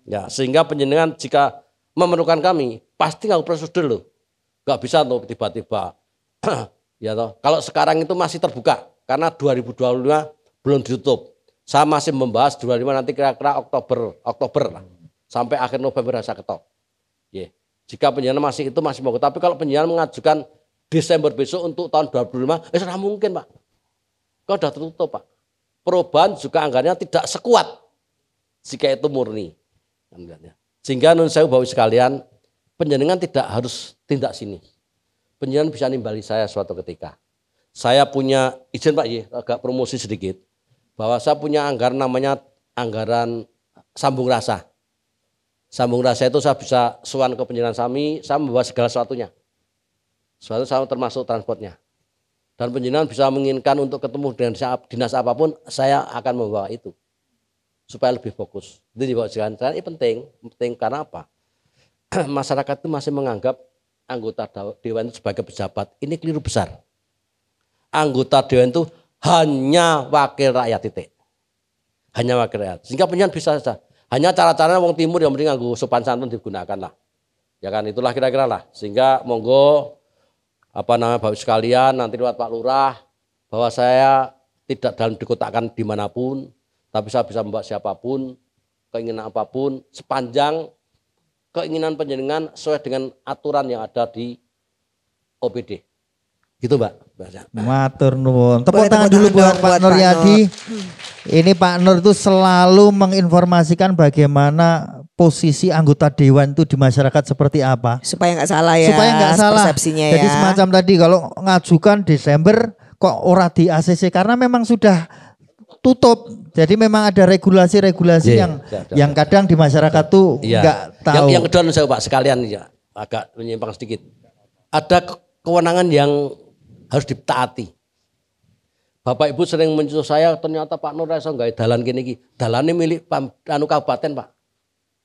K: Ya, sehingga penjenengan jika memerlukan kami pasti nggak prosedur loh. Nggak bisa tuh tiba-tiba. Ya toh. Kalau sekarang itu masih terbuka karena 2025 belum ditutup. Saya masih membahas 25 nanti kira-kira Oktober lah. Sampai akhir November saya ketok. Yeah. Jika penjenengan masih mau. Tapi kalau penjenengan mengajukan Desember besok untuk tahun 2025, sudah mungkin Pak. Kau sudah tertutup Pak. Perubahan juga anggarannya tidak sekuat jika itu murni. Sehingga menurut saya Bapak sekalian, penjenengan tidak harus tindak sini. Penjenengan bisa nimbali saya suatu ketika. Saya punya izin Pak agak promosi sedikit. Bahwa saya punya anggaran namanya anggaran sambung rasa. Sambung rasa itu saya bisa sowan ke penjenengan saya membawa segala sesuatunya. Sesuatu sama termasuk transportnya. Dan penjenengan bisa menginginkan untuk ketemu dengan dinas apapun, saya akan membawa itu. Supaya lebih fokus. Itu dibawa sekalian. Ini penting karena apa? Masyarakat itu masih menganggap anggota dewan itu sebagai pejabat. Ini keliru besar. Anggota dewan itu hanya wakil rakyat titik. Hanya wakil rakyat. Sehingga penjenengan bisa saja. Hanya cara-caranya wong timur yang penting nganggo sopan santun digunakan lah. Ya kan itulah kira-kira lah. Sehingga monggo Bapak sekalian nanti lewat Pak Lurah bahwa saya tidak dalam dikotakkan dimanapun, tapi saya bisa membawa siapapun, keinginan apapun, sepanjang keinginan penjenengan sesuai dengan aturan yang ada di OPD. Gitu Mbak.
A: Matur nuwun. Tepuk tangan dulu buat Pak Nuryadi. Ini Pak Nur itu selalu menginformasikan bagaimana posisi anggota dewan itu di masyarakat seperti apa.
B: Supaya nggak salah ya.
A: Supaya nggak salah.
B: Persepsinya
A: Jadi
B: ya.
A: semacam tadi kalau ngajukan Desember kok ora di ACC karena memang sudah tutup. Jadi memang ada regulasi-regulasi yang kadang di masyarakat tuh nggak tahu.
K: Yang kedua saya Pak sekalian ya agak menyimpang sedikit. Ada kewenangan yang harus ditaati. Bapak Ibu sering menyuruh saya ternyata Pak Nur iso gawe dalan kene iki. Dalane milik kabupaten Pak.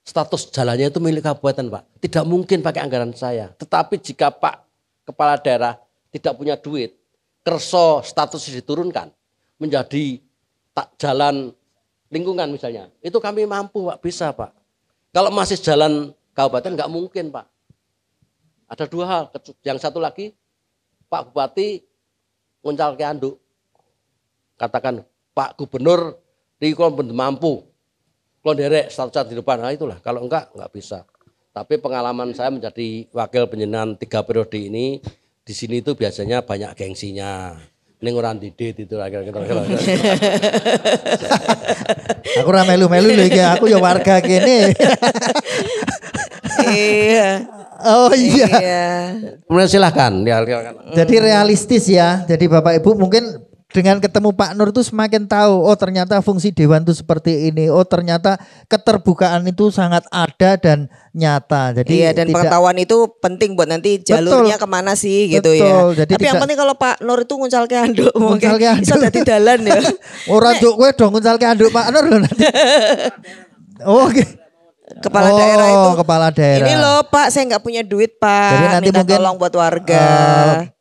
K: Status jalannya itu milik kabupaten Pak. Tidak mungkin pakai anggaran saya. Tetapi jika Pak Kepala Daerah tidak punya duit, kerso status diturunkan menjadi jalan lingkungan misalnya. Itu kami mampu Pak, bisa Pak. Kalau masih jalan kabupaten nggak mungkin Pak. Ada dua hal. Yang satu lagi Pak Bupati nguncal ke anduk. Katakan Pak Gubernur di kolom mampu. Kalau derek status di depan, nah itulah. Kalau enggak bisa. Tapi pengalaman saya menjadi wakil penjenengan 3 periode ini, di sini itu biasanya banyak gengsinya. Ini orang didit itu kira-kira.
A: Aku ora melu-melu lho iki, aku ya warga kene.
B: Iya.
A: Oh iya.
K: Kemudian silahkan.
A: Jadi realistis ya. Jadi Bapak Ibu mungkin dengan ketemu Pak Nur tuh semakin tahu, oh ternyata fungsi dewan itu seperti ini. Oh ternyata keterbukaan itu sangat ada dan nyata. Jadi
B: iya, dan pengetahuan itu penting buat nanti jalurnya kemana sih gitu ya.
A: Jadi
B: tapi yang penting kalau Pak Nur itu nguncal ke anduk mungkin bisa dadi dalan ya.
A: Ora juk kowe dong nguncal ke anduk Pak Nur lho nanti. Oh oke.
B: Kepala daerah itu.
A: Kepala daerah.
B: Ini loh Pak, saya nggak punya duit Pak.
A: Jadi nanti
B: minta
A: mungkin
B: tolong buat warga.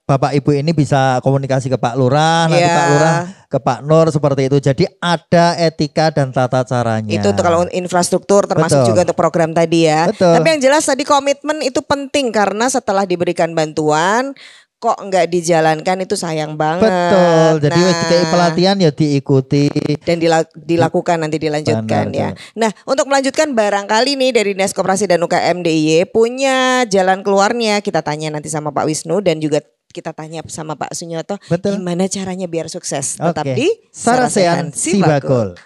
A: Bapak Ibu ini bisa komunikasi ke Pak Lurah, nanti Pak Lurah ke Pak Nur seperti itu. Jadi ada etika dan tata caranya.
B: Itu tuh kalau infrastruktur termasuk juga untuk program tadi ya. Tapi yang jelas tadi komitmen itu penting karena setelah diberikan bantuan kok nggak dijalankan itu sayang banget.
A: Betul. Jadi kayak pelatihan ya diikuti
B: dan dilakukan nanti dilanjutkan ya. Nah, untuk melanjutkan barangkali nih dari Dinas Koperasi dan UKM DIY punya jalan keluarnya. Kita tanya nanti sama Pak Wisnu dan juga kita tanya sama Pak Sunyoto gimana caranya biar sukses. Tetap di
A: Sarasehan Sibakul.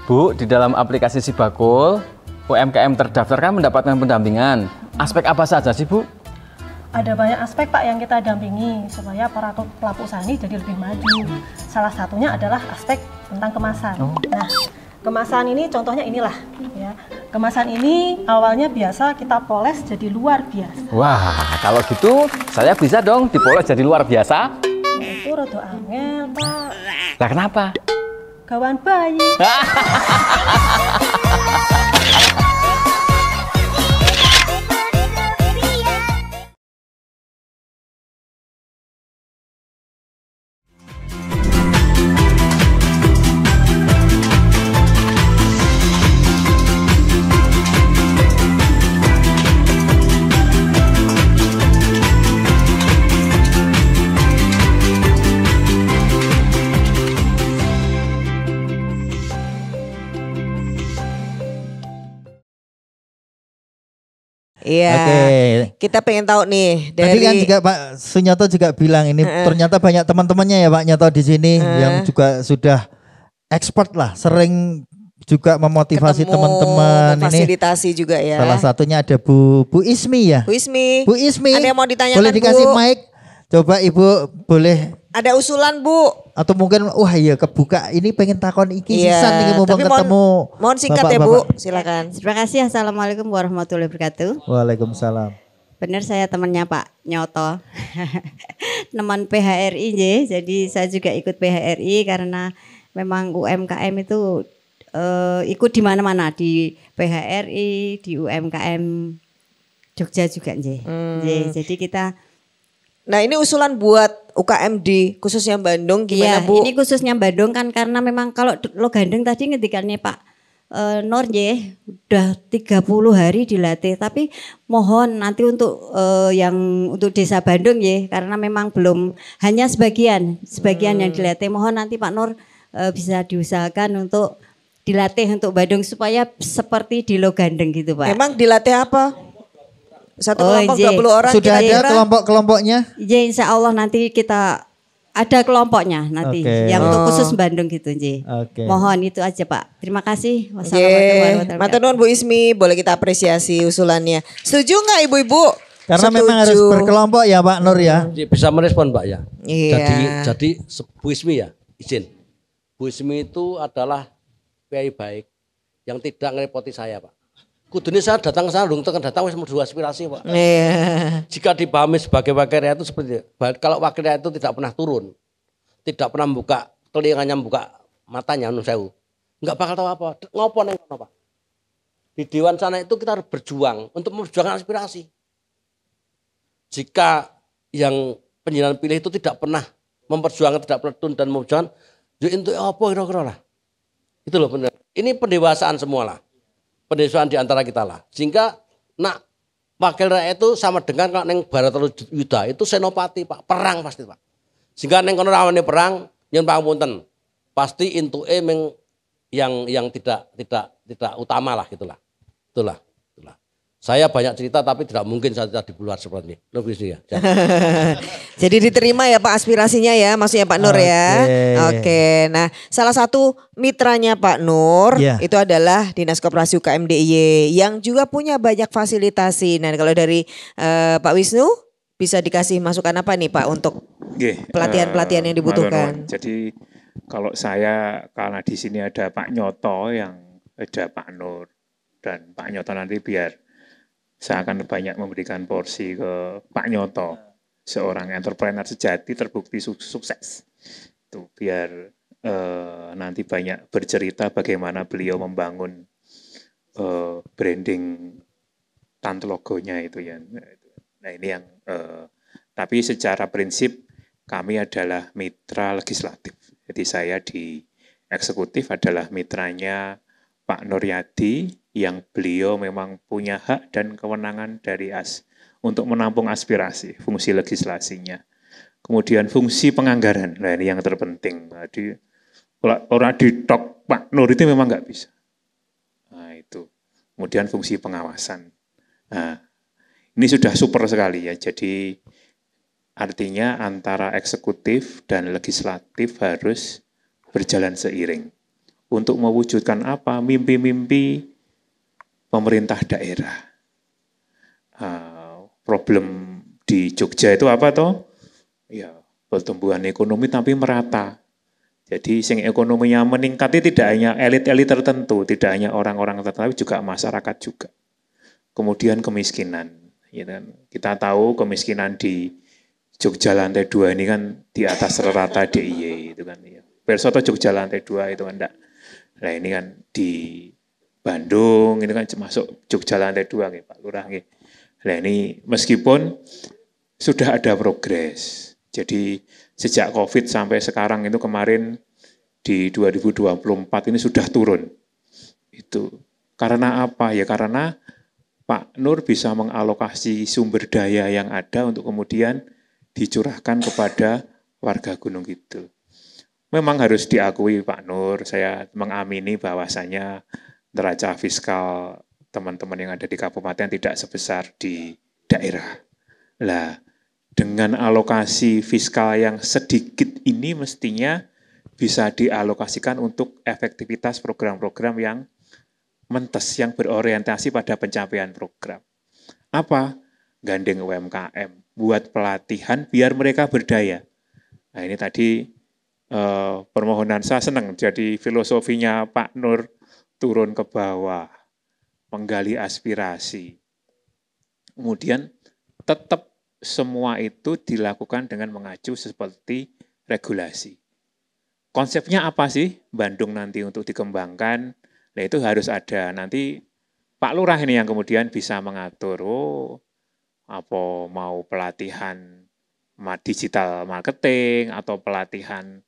G: Bu, di dalam aplikasi Sibakul, UMKM terdaftar kan mendapatkan pendampingan. Aspek apa saja sih Bu?
N: Ada banyak aspek Pak yang kita dampingi supaya para pelaku usaha ini jadi lebih maju. Salah satunya adalah aspek tentang kemasan. Nah, kemasan ini contohnya inilah ya. Kemasan ini awalnya biasa kita poles jadi luar biasa.
G: Wah, kalau gitu saya bisa dong dipoles jadi luar biasa?
N: Nah, itu rada angel Pak.
G: Lah kenapa?
N: Gawan bayi.
B: Iya, kita pengen tahu nih
A: Tadi
B: dari
A: kan juga Pak Sunyoto juga bilang ini ternyata banyak teman-temannya ya Pak Nyoto di sini yang juga sudah expert lah, sering juga memotivasi teman-teman.
B: Fasilitasi juga ya.
A: Salah satunya ada Bu Ismi ya.
B: Bu Ismi.
A: Bu Ismi.
B: Ada yang mau ditanyakan
A: boleh dikasih mic? Coba Ibu boleh.
B: Ada usulan Bu.
A: Atau mungkin wah iya kebuka ini pengen takon iki sisan iki mau ketemu.
B: Mohon singkat ya Bu, silakan.
O: Terima kasih. Assalamualaikum warahmatullahi wabarakatuh.
A: Waalaikumsalam.
O: Benar saya temannya Pak Nyoto. Teman PHRI jadi saya juga ikut PHRI karena memang UMKM itu ikut di mana-mana di PHRI, di UMKM Jogja juga Jadi kita
B: Nah ini usulan buat UKM di khususnya Bandung gimana Bu?
O: Ini khususnya Bandung kan karena memang kalau lo gandeng tadi ngetikannya Pak Nur udah 30 hari dilatih tapi mohon nanti untuk yang untuk desa Bandung karena memang belum hanya sebagian yang dilatih mohon nanti Pak Nur bisa diusahakan untuk dilatih untuk Bandung supaya seperti di lo gandeng gitu Pak.
B: Emang dilatih apa? Satu kelompok 20 orang.
A: Sudah ada kelompok-kelompoknya?
O: Ya insya Allah nanti kita ada kelompoknya nanti yang untuk khusus Bandung gitu Mohon itu aja Pak. Terima kasih.
B: Wassalamualaikum warahmatullahi wabarakatuh. Bu Ismi, boleh kita apresiasi usulannya. Setuju nggak Ibu-ibu?
A: Karena memang harus berkelompok ya Pak Nur ya.
K: Bisa merespon Pak ya.
B: Iya.
K: Jadi Bu Ismi ya izin. Bu Ismi itu adalah PI baik yang tidak ngerepoti saya Pak. Kudune saya datang ke sana, datang wis mlebu aspirasi, Pak.
B: Iya.
K: Jika dipahami sebagai wakil rakyat itu seperti itu. Kalau wakil rakyat itu tidak pernah turun, tidak pernah membuka telinganya, membuka matanya, sewu, nggak bakal tahu apa. Ngopo neng kono, Pak. Di dewan sana itu kita harus berjuang untuk memperjuangkan aspirasi. Jika yang penjenengan pilih itu tidak pernah memperjuangkan, tidak pernah turun dan memperjuangkan, yo entuk apa kira-kira lah. Itu loh benar. Ini pendewasaan semua lah. Pendewasaan di antara kita lah. Sehingga nak wakil rakyat itu sama dengan kalau neng Bharatara Yuda itu senopati, Pak, perang pasti, Pak. Sehingga neng kono rawane perang, yen pangapunten. Pasti intuke meng yang tidak utama lah gitulah. Itulah. Saya banyak cerita tapi tidak mungkin saya cerita di luar seperti ini. Ya.
B: Jadi diterima ya Pak aspirasinya ya, maksudnya Pak Nur ya. Oke. Nah, salah satu mitranya Pak Nur itu adalah Dinas Koperasi UKM DIY yang juga punya banyak fasilitasi. Nah, kalau dari Pak Wisnu bisa dikasih masukan apa nih Pak untuk pelatihan-pelatihan yang dibutuhkan?
J: Jadi kalau saya karena di sini ada Pak Nyoto yang ada Pak Nur dan Pak Nyoto nanti biar saya akan banyak memberikan porsi ke Pak Nyoto, seorang entrepreneur sejati terbukti sukses. Itu biar nanti banyak bercerita bagaimana beliau membangun branding tante logonya itu ya. Nah ini yang tapi secara prinsip kami adalah mitra legislatif. Jadi saya di eksekutif adalah mitranya Pak Nuryadi yang beliau memang punya hak dan kewenangan dari untuk menampung aspirasi, fungsi legislasinya. Kemudian fungsi penganggaran, nah ini yang terpenting. Jadi orang ditok Pak Nur itu memang nggak bisa. Nah itu. Kemudian fungsi pengawasan. Nah, ini sudah super sekali ya. Jadi artinya antara eksekutif dan legislatif harus berjalan seiring. Untuk mewujudkan apa? Mimpi-mimpi pemerintah daerah. Problem di Jogja itu apa toh? Ya, pertumbuhan ekonomi tapi merata. Jadi sing ekonominya meningkat itu tidak hanya elit-elit tertentu, tidak hanya orang-orang tertentu, tapi juga masyarakat juga. Kemudian kemiskinan. Ya kan? Kita tahu kemiskinan di Jogja lantai 2 ini kan di atas rata DIY itu kan. Ya. Persoto Jogja lantai 2 itu kan enggak. Nah ini kan di Bandung ini kan masuk Jogja lantai 2 nih Pak Lurah nih. Nah ini meskipun sudah ada progres. Jadi sejak Covid sampai sekarang itu kemarin di 2024 ini sudah turun. Itu karena apa? Ya karena Pak Nur bisa mengalokasi sumber daya yang ada untuk kemudian dicurahkan kepada warga Gunung Kidul. Memang harus diakui Pak Nur, saya mengamini bahwasanya neraca fiskal teman-teman yang ada di kabupaten tidak sebesar di daerah. Lah, dengan alokasi fiskal yang sedikit ini mestinya bisa dialokasikan untuk efektivitas program-program yang mentes, yang berorientasi pada pencapaian program. Apa? Gandeng UMKM, buat pelatihan biar mereka berdaya. Nah ini tadi permohonan saya senang, jadi filosofinya Pak Nur turun ke bawah, menggali aspirasi. Kemudian tetap semua itu dilakukan dengan mengacu seperti regulasi. Konsepnya apa sih Bandung nanti untuk dikembangkan? Nah itu harus ada. Nanti Pak Lurah ini yang kemudian bisa mengatur, apa mau pelatihan digital marketing atau pelatihan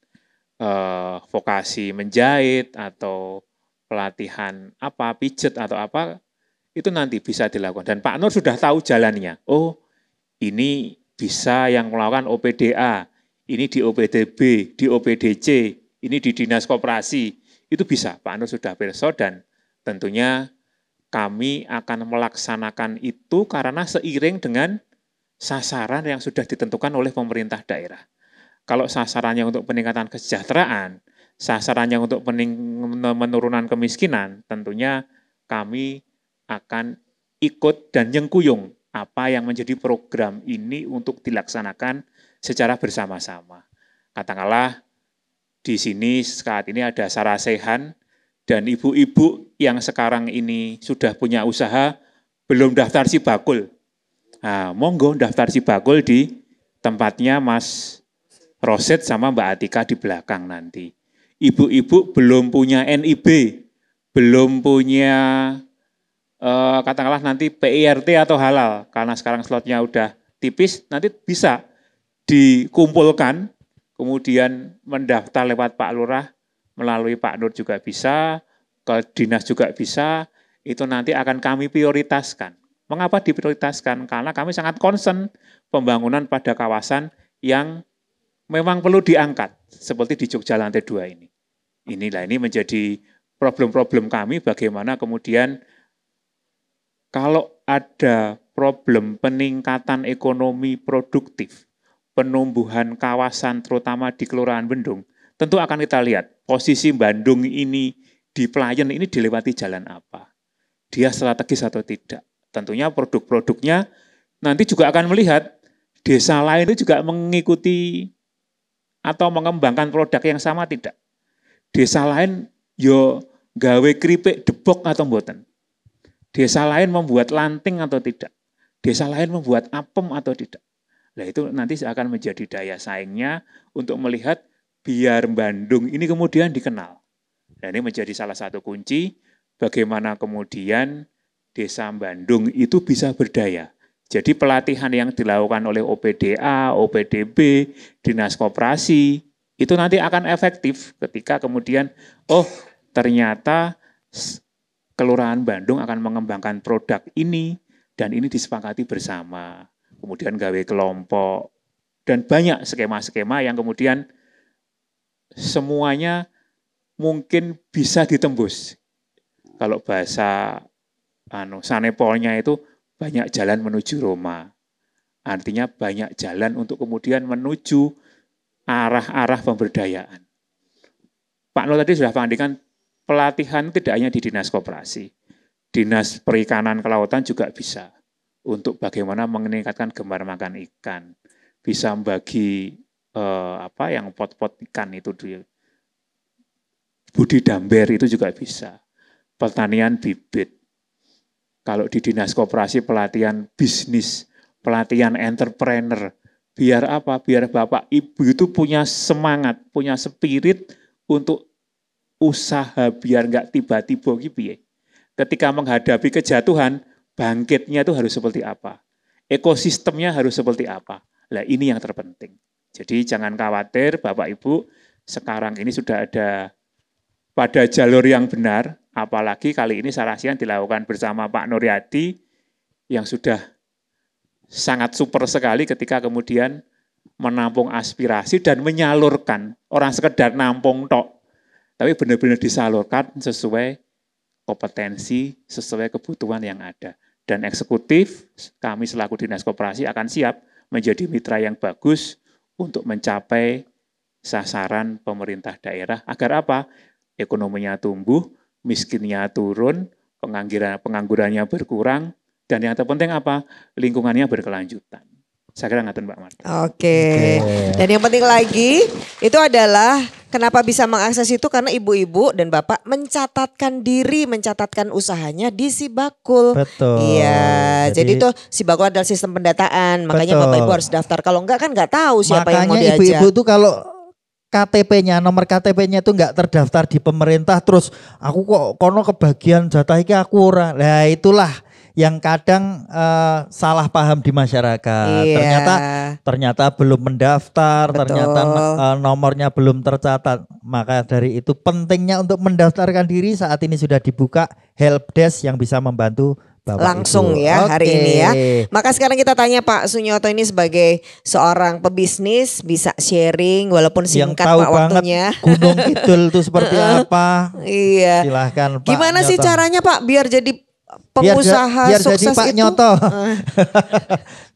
J: vokasi menjahit atau pelatihan apa pijet atau apa, itu nanti bisa dilakukan. Dan Pak Nur sudah tahu jalannya. Oh, ini bisa yang melakukan OPDA, ini di OPDB, di OPDC, ini di Dinas Koperasi. Itu bisa, Pak Nur sudah perso dan tentunya kami akan melaksanakan itu karena seiring dengan sasaran yang sudah ditentukan oleh pemerintah daerah. Kalau sasarannya untuk peningkatan kesejahteraan, sasarannya untuk penurunan kemiskinan, tentunya kami akan ikut dan nyengkuyung apa yang menjadi program ini untuk dilaksanakan secara bersama-sama. Katakanlah di sini saat ini ada Sarasehan Dan ibu-ibu yang sekarang ini sudah punya usaha, belum daftar Sibakul. Nah, monggo daftar Sibakul di tempatnya Mas Roset sama Mbak Atika di belakang nanti. Ibu-ibu belum punya NIB, belum punya katakanlah nanti PIRT atau halal, karena sekarang slotnya udah tipis, nanti bisa dikumpulkan, kemudian mendaftar lewat Pak Lurah, melalui Pak Nur juga bisa, ke dinas juga bisa, itu nanti akan kami prioritaskan. Mengapa diprioritaskan? Karena kami sangat concern pembangunan pada kawasan yang memang perlu diangkat, seperti di Jogja lantai 2 ini. Inilah ini menjadi problem-problem kami, bagaimana kemudian kalau ada problem peningkatan ekonomi produktif, penumbuhan kawasan terutama di Kelurahan Bendung, tentu akan kita lihat posisi Bandung ini di Pelayan ini dilewati jalan apa. Dia strategis atau tidak. Tentunya produk-produknya nanti juga akan melihat desa lain itu juga mengikuti atau mengembangkan produk yang sama tidak. Desa lain yo gawe keripik debok atau mboten. Desa lain membuat lanting atau tidak. Desa lain membuat apem atau tidak. Nah itu nanti akan menjadi daya saingnya untuk melihat biar Bandung ini kemudian dikenal. Dan ini menjadi salah satu kunci bagaimana kemudian desa Bandung itu bisa berdaya. Jadi pelatihan yang dilakukan oleh OPDA, OPDB, Dinas Koperasi, itu nanti akan efektif ketika kemudian, oh ternyata Kelurahan Bandung akan mengembangkan produk ini, dan ini disepakati bersama. Kemudian gawe kelompok, dan banyak skema-skema yang kemudian semuanya mungkin bisa ditembus. Kalau bahasa sanepolnya itu banyak jalan menuju Roma. Artinya banyak jalan untuk kemudian menuju arah-arah pemberdayaan. Pak Nur tadi sudah mengabarkan pelatihan tidak hanya di Dinas Koperasi. Dinas Perikanan Kelautan juga bisa. Untuk bagaimana meningkatkan gemar makan ikan. Bisa membagi yang pot-pot ikan itu budidamber itu juga bisa. Pertanian bibit. Kalau di Dinas Koperasi pelatihan bisnis, pelatihan entrepreneur. Biar apa? Biar Bapak Ibu itu punya semangat, punya spirit untuk usaha biar nggak tiba-tiba gitu. Ketika menghadapi kejatuhan, bangkitnya itu harus seperti apa? Ekosistemnya harus seperti apa? Nah ini yang terpenting. Jadi jangan khawatir Bapak Ibu, sekarang ini sudah ada pada jalur yang benar, apalagi kali ini sarasian dilakukan bersama Pak Nuryadi yang sudah sangat super sekali ketika kemudian menampung aspirasi dan menyalurkan. Orang sekedar nampung tok, tapi benar-benar disalurkan sesuai kompetensi, sesuai kebutuhan yang ada. Dan eksekutif, kami selaku Dinas Koperasi akan siap menjadi mitra yang bagus untuk mencapai sasaran pemerintah daerah. Agar apa? Ekonominya tumbuh, miskinnya turun, penganggurannya berkurang, dan yang terpenting apa? Lingkungannya berkelanjutan. Saya kira ngatain Mbak Marta.
B: Oke. Dan yang penting lagi itu adalah kenapa bisa mengakses itu karena ibu-ibu dan bapak mencatatkan diri, mencatatkan usahanya di Sibakul.
A: Betul.
B: Iya. Jadi itu Sibakul adalah sistem pendataan. Makanya bapak ibu harus daftar. Kalau enggak kan nggak tahu siapa yang mau diajak.
A: Makanya ibu-ibu tuh kalau KTP-nya, nomor KTP-nya itu nggak terdaftar di pemerintah, terus aku kok kono kebagian jatah iki aku ora. Nah itulah yang kadang salah paham di masyarakat.
B: Iya.
A: Ternyata belum mendaftar,
B: Betul.
A: ternyata nomornya belum tercatat. Maka dari itu pentingnya untuk mendaftarkan diri. Saat ini sudah dibuka helpdesk yang bisa membantu Bapak
B: langsung
A: Ibu.
B: ya hari ini ya.
A: Oke.
B: Maka sekarang kita tanya Pak Sunyoto ini sebagai seorang pebisnis bisa sharing walaupun
A: Yang
B: singkat
A: tahu
B: Pak waktunya.
A: Gunung Kidul itu seperti apa?
B: Iya.
A: Silahkan Pak.
B: Gimana sih
A: Nyoto.
B: caranya Pak biar jadi pengusaha
A: biar
B: sukses
A: jadi Pak
B: itu?
A: Nyoto.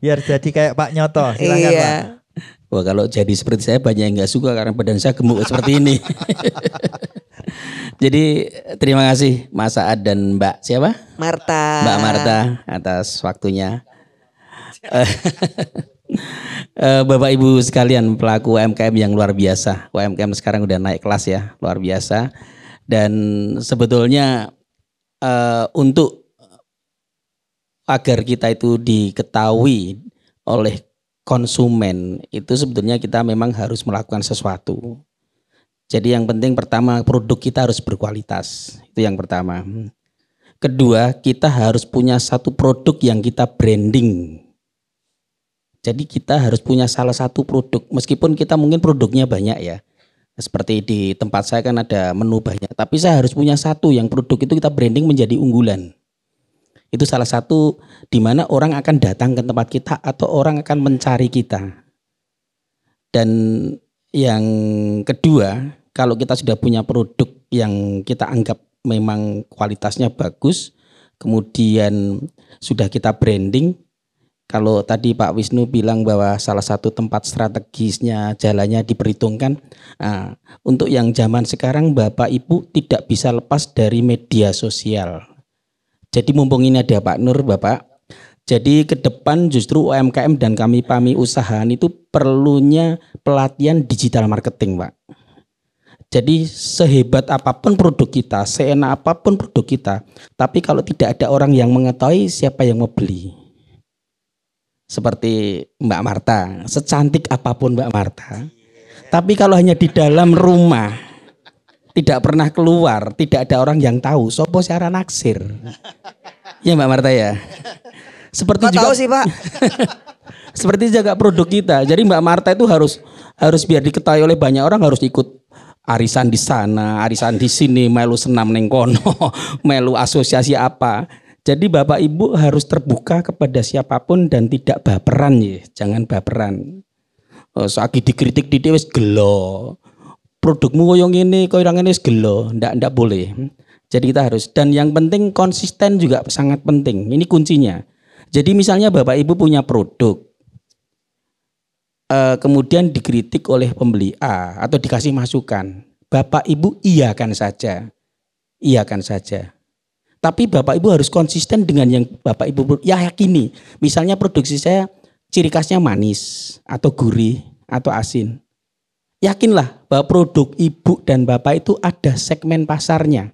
A: Biar jadi kayak Pak Nyoto. Silahkan
B: Iya.
A: Pak.
M: Wah kalau jadi seperti saya banyak yang nggak suka karena badan saya gemuk seperti ini. Jadi terima kasih Mas Saad dan Mbak siapa?
B: Marta.
M: Mbak Marta atas waktunya. Bapak Ibu sekalian pelaku UMKM yang luar biasa. UMKM sekarang udah naik kelas ya, luar biasa. Dan sebetulnya untuk agar kita itu diketahui oleh konsumen itu sebetulnya kita memang harus melakukan sesuatu. Jadi yang penting pertama produk kita harus berkualitas, itu yang pertama. Kedua, kita harus punya satu produk yang kita branding. Jadi kita harus punya salah satu produk, meskipun kita mungkin produknya banyak ya. Seperti di tempat saya kan ada menu banyak, tapi saya harus punya satu yang produk itu kita branding menjadi unggulan. Itu salah satu di mana orang akan datang ke tempat kita atau orang akan mencari kita. Dan yang kedua, kalau kita sudah punya produk yang kita anggap memang kualitasnya bagus, kemudian sudah kita branding. Kalau tadi Pak Wisnu bilang bahwa salah satu tempat strategisnya jalannya diperhitungkan. Nah, untuk yang zaman sekarang Bapak Ibu tidak bisa lepas dari media sosial. Jadi mumpung ini ada Pak Nur Bapak. Jadi ke depan justru UMKM dan kami usahaan itu perlunya pelatihan digital marketing Pak. Jadi sehebat apapun produk kita, seenak apapun produk kita, tapi kalau tidak ada orang yang mengetahui siapa yang mau beli. Seperti Mbak Marta, secantik apapun Mbak Marta, tapi kalau hanya di dalam rumah, tidak pernah keluar, tidak ada orang yang tahu, sopo secara naksir. Ya Mbak Marta ya. Seperti
B: Kok
M: juga
B: tahu sih Pak.
M: seperti juga produk kita. Jadi Mbak Marta itu harus biar diketahui oleh banyak orang, harus ikut arisan di sana, arisan di sini, melu senam neng kono, melu asosiasi apa. Jadi Bapak Ibu harus terbuka kepada siapapun dan tidak baperan ya, jangan baperan. Saiki dikritik di wis gelo. Produkmu koyo ngene, koyo ngene wis gelo, ndak boleh. Jadi kita harus, dan yang penting konsisten juga sangat penting. Ini kuncinya. Jadi misalnya Bapak Ibu punya produk, kemudian dikritik oleh pembeli A atau dikasih masukan, Bapak Ibu iyakan saja. Tapi Bapak Ibu harus konsisten dengan yang Bapak Ibu yakini. Misalnya produksi saya ciri khasnya manis atau gurih atau asin. Yakinlah bahwa produk Ibu dan Bapak itu ada segmen pasarnya.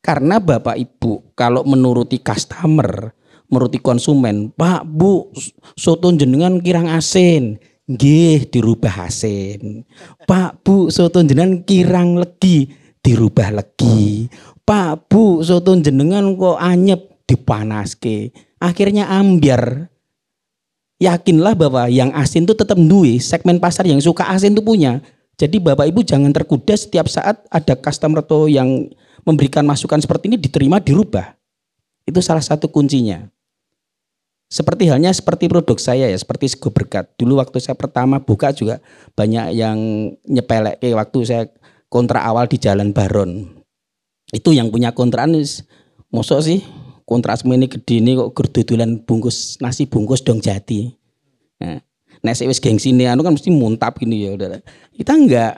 M: Karena Bapak Ibu kalau menuruti customer, menuruti konsumen, Pak Bu, soto jenengan kirang asin. Nggih, dirubah asin. Pak Bu, soto jenengan kirang legi, dirubah legi. Pak Bu, soto jenengan kok anyep, dipanaske. Akhirnya ambiar. Yakinlah bahwa yang asin itu tetap duwe, segmen pasar yang suka asin itu punya. Jadi Bapak Ibu jangan tergoda setiap saat ada customer atau yang memberikan masukan seperti ini diterima, dirubah. Itu salah satu kuncinya. Seperti halnya seperti produk saya ya, seperti Sego Berkat. Dulu waktu saya pertama buka juga banyak yang nyepelek waktu saya kontrak awal di Jalan Baron. Itu yang punya kontrakan mosok sih kontrak semene gede ini kok gerdudulan bungkus nasi bungkus dong jati. Nah, nek wis gengsine anu kan mesti muntap gini ya udah. Kita enggak.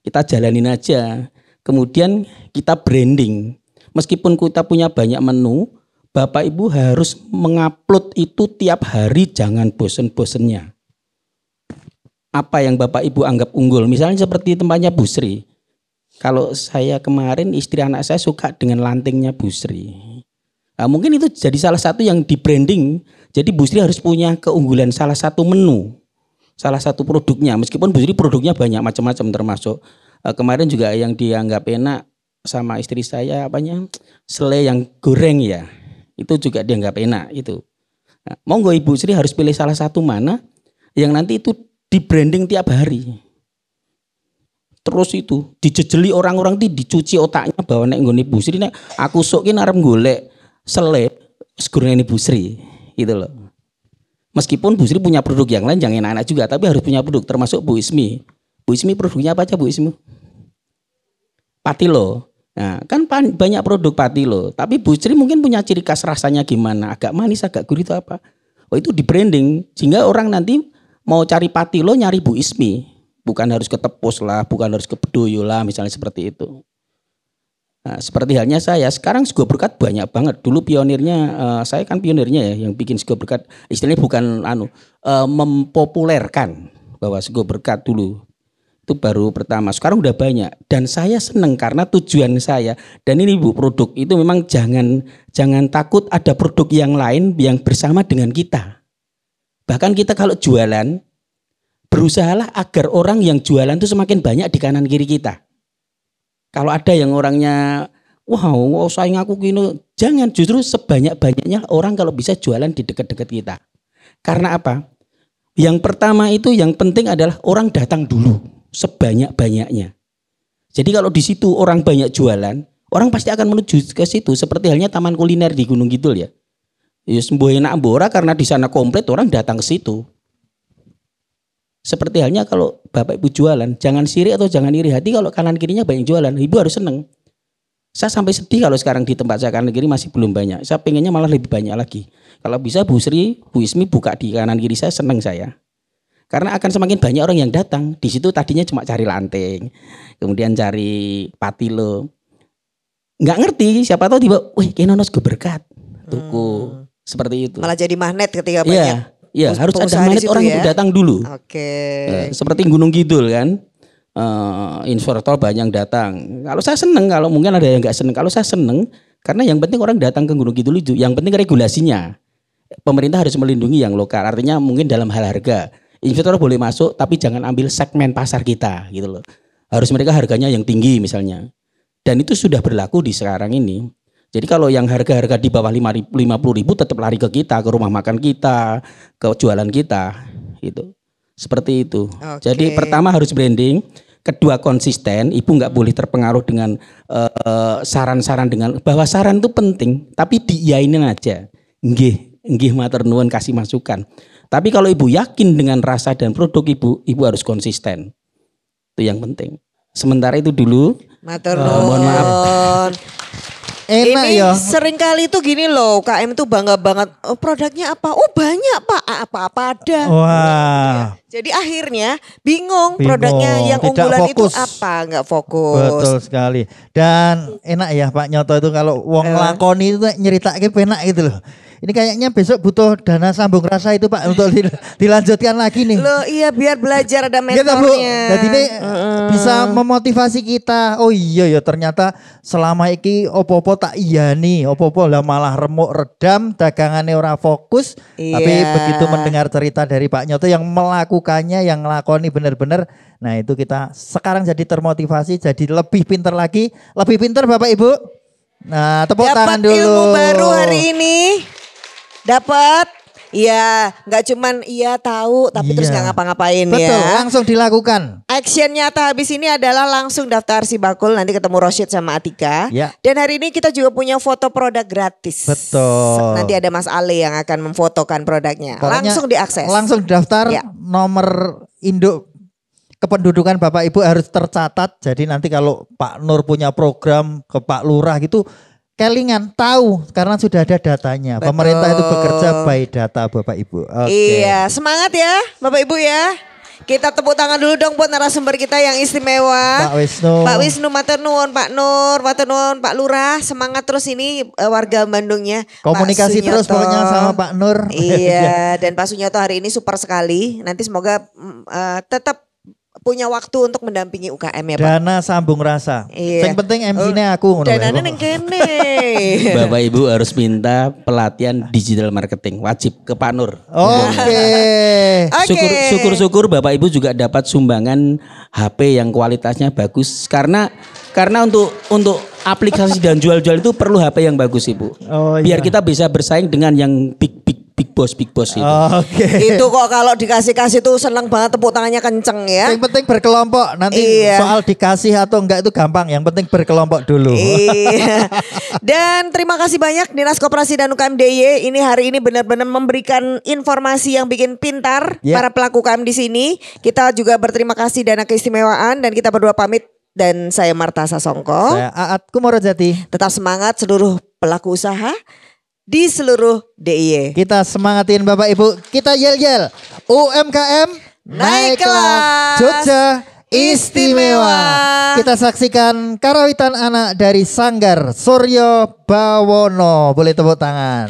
M: Kita jalanin aja. Kemudian kita branding. Meskipun kita punya banyak menu, Bapak Ibu harus mengupload itu tiap hari, jangan bosen-bosennya. Apa yang Bapak Ibu anggap unggul, misalnya seperti tempatnya Bu Sri. Kalau saya kemarin istri anak saya suka dengan lantingnya Bu Sri. Nah, mungkin itu jadi salah satu yang di branding. Jadi Bu Sri harus punya keunggulan salah satu menu, salah satu produknya. Meskipun Bu Sri produknya banyak macam-macam termasuk kemarin juga yang dianggap enak sama istri saya apanya selai yang goreng ya. Itu juga dianggap enak itu. Nah, monggo Ibu Sri harus pilih salah satu mana yang nanti itu di branding tiap hari. Terus itu dijejeli orang-orang itu dicuci otaknya bahwa nek nggone Ibu Sri nek aku sok ki arep golek selai goreng Ibu Sri gitu loh. Meskipun Bu Sri punya produk yang lain yang enak-enak juga, tapi harus punya produk termasuk Bu Ismi. Bu Ismi produknya apa aja Bu Ismi? Patilo. Nah, kan banyak produk patilo, tapi Bu Sri mungkin punya ciri khas rasanya gimana, agak manis, agak gurih itu apa. Oh itu di branding, sehingga orang nanti mau cari patilo nyari Bu Ismi. Bukan harus ke Tepus lah, bukan harus ke Bedoyo lah, misalnya seperti itu. Nah, seperti halnya saya, sekarang Sego Berkat banyak banget. Dulu pionirnya, saya kan pionirnya ya, yang bikin Sego Berkat, istilahnya bukan mempopulerkan bahwa Sego Berkat dulu. Itu baru pertama. Sekarang udah banyak dan saya seneng karena tujuan saya. Dan ini Bu, produk itu memang jangan takut ada produk yang lain yang bersama dengan kita. Bahkan kita kalau jualan, berusahalah agar orang yang jualan itu semakin banyak di kanan kiri kita. Kalau ada yang orangnya wow saing aku gini, jangan, justru sebanyak-banyaknya orang kalau bisa jualan di dekat-dekat kita. Karena apa? Yang pertama itu yang penting adalah orang datang dulu sebanyak-banyaknya. Jadi kalau di situ orang banyak jualan, orang pasti akan menuju ke situ. Seperti halnya taman kuliner di Gunung Kidul ya. Ya sembuh enak mbora karena di sana komplit orang datang ke situ. Seperti halnya kalau Bapak Ibu jualan, jangan sirik atau jangan iri hati kalau kanan kirinya banyak jualan. Ibu harus seneng. Saya sampai sedih kalau sekarang di tempat saya kanan kiri masih belum banyak. Saya pengennya malah lebih banyak lagi. Kalau bisa Bu Sri, Bu Ismi buka di kanan kiri saya, seneng saya. Karena akan semakin banyak orang yang datang. Di situ tadinya cuma cari lanting, kemudian cari patilo. Nggak ngerti, siapa tahu tiba, wih Kenonos berkat. Tuku. Seperti itu.
B: Malah jadi magnet ketika banyak.
M: Iya, harus ada magnet orang itu datang dulu.
B: Oke.
M: Seperti Gunung Kidul kan. Investor banyak yang datang. Kalau saya seneng, kalau mungkin ada yang nggak seneng. Kalau saya seneng, karena yang penting orang datang ke Gunung Kidul itu. Yang penting regulasinya. Pemerintah harus melindungi yang lokal. Artinya mungkin dalam hal harga. Investor boleh masuk, tapi jangan ambil segmen pasar kita, gitu loh. Harus mereka harganya yang tinggi misalnya. Dan itu sudah berlaku di sekarang ini. Jadi kalau yang harga-harga di bawah 50.000 tetap lari ke kita, ke rumah makan kita, ke jualan kita, gitu. Seperti itu. Jadi pertama harus branding, kedua konsisten. Ibu nggak boleh terpengaruh dengan saran-saran dengan bahwa saran itu penting, tapi diiyainin aja. Nggih matur nuwun kasih masukan. Tapi kalau ibu yakin dengan rasa dan produk ibu harus konsisten. Itu yang penting. Sementara itu dulu.
B: Matur
M: mohon maaf.
A: Enak
B: ini
A: ya.
B: sering kali tuh gini loh, KM tuh bangga banget. Oh, produknya apa? Oh banyak Pak, apa-apa ada.
A: Wah.
B: Jadi akhirnya bingung produknya yang
A: Tidak
B: unggulan
A: fokus.
B: itu apa, nggak fokus.
A: Betul sekali. Dan enak ya Pak Nyoto itu kalau wong lakoni itu nyeritake penak gitu loh. Ini kayaknya besok butuh dana sambung rasa itu Pak untuk dilanjutkan lagi nih.
B: Loh iya biar belajar ada
A: Gitu, Bu.
B: mentornya.
A: Jadi ini bisa memotivasi kita. Oh iya ya ternyata selama iki opo-opo tak iyani, opo-opo lah malah remuk redam, dagangannya ora fokus.
B: Iya.
A: Tapi begitu mendengar cerita dari Pak Nyoto yang melakukannya, yang ngelakoni benar-benar, nah itu kita sekarang jadi termotivasi, jadi lebih pintar lagi, lebih pintar Bapak Ibu. Nah tepuk tangan dulu.
B: Dapat ilmu baru hari ini. Dapat, ya nggak cuman iya tahu tapi terus nggak ngapa-ngapain.
A: Betul,
B: ya.
A: langsung dilakukan.
B: Action nyata habis ini adalah langsung daftar Sibakul, nanti ketemu Rosyid sama Atika.
A: Ya.
B: Dan hari ini kita juga punya foto produk gratis.
A: Betul.
B: Nanti ada Mas Ale yang akan memfotokan produknya.
A: Pokoknya
B: langsung diakses.
A: Langsung daftar, nomor induk kependudukan Bapak Ibu harus tercatat. Jadi nanti kalau Pak Nur punya program ke Pak Lurah gitu, kelingan tahu karena sudah ada datanya.
B: Betul.
A: Pemerintah itu bekerja by data Bapak Ibu. Oke.
B: Iya, semangat ya Bapak Ibu ya. Kita tepuk tangan dulu dong buat narasumber kita yang istimewa.
A: Pak Wisnu.
B: Pak Wisnu matur nuwun, Pak Nur, matur nuwun, Pak Lurah. Semangat terus ini warga Bandungnya.
A: Komunikasi
B: Pak
A: terus
B: Sunyoto.
A: pokoknya sama Pak Nur.
B: Iya, dan Pak Sunyoto hari ini super sekali. Nanti semoga tetap punya waktu untuk mendampingi UKM ya Pak.
A: Dana sambung rasa.
B: Iya.
A: Yang penting MC-nya aku. ngono
B: Dananya
A: ya.
B: neng kene.
M: Bapak Ibu harus minta pelatihan digital marketing wajib ke Pak Nur.
A: Oke.
M: Syukur-syukur Bapak Ibu juga dapat sumbangan HP yang kualitasnya bagus karena untuk aplikasi dan jual-jual itu perlu HP yang bagus Ibu. Biar kita bisa bersaing dengan yang big boss itu.
B: Itu kok kalau dikasih tuh seneng banget, tepuk tangannya kenceng ya.
A: Yang penting berkelompok. Nanti soal dikasih atau enggak itu gampang. Yang penting berkelompok dulu.
B: Iya. Dan terima kasih banyak Dinas Koperasi dan UKM DIY. Ini hari ini benar-benar memberikan informasi yang bikin pintar para pelaku UKM di sini. Kita juga berterima kasih dana keistimewaan dan kita berdua pamit. Dan saya Marta Sasongko.
A: Saya Aat Kumorojati.
B: Tetap semangat seluruh pelaku usaha di seluruh DIY.
A: Kita semangatin Bapak Ibu. Kita yel-yel. UMKM naik kelas. Jogja istimewa. Kita saksikan karawitan anak dari Sanggar Suryo Bawono. Boleh tepuk tangan.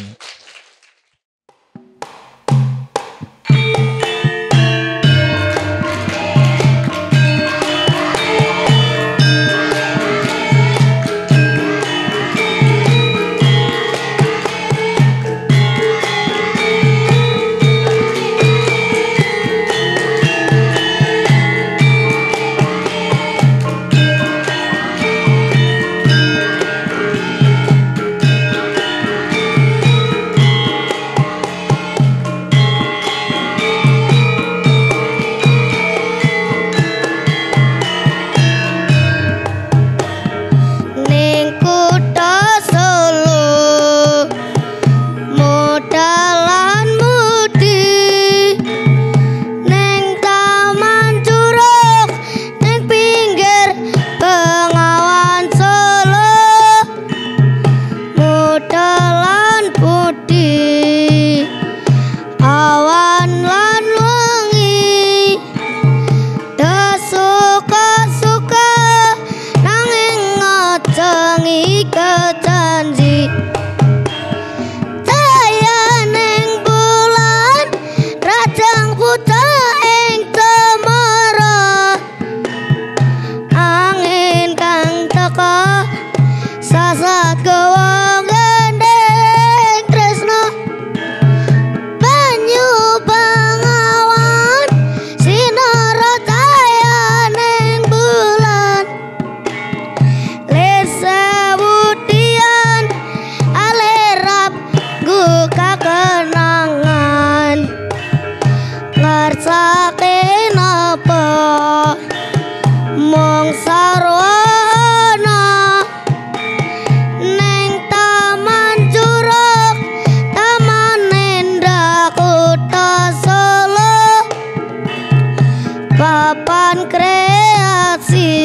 P: papan kreasi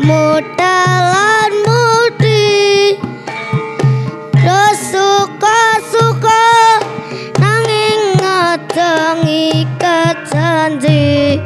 P: modalan mudi terus suka-suka nanging ngedengi kejanji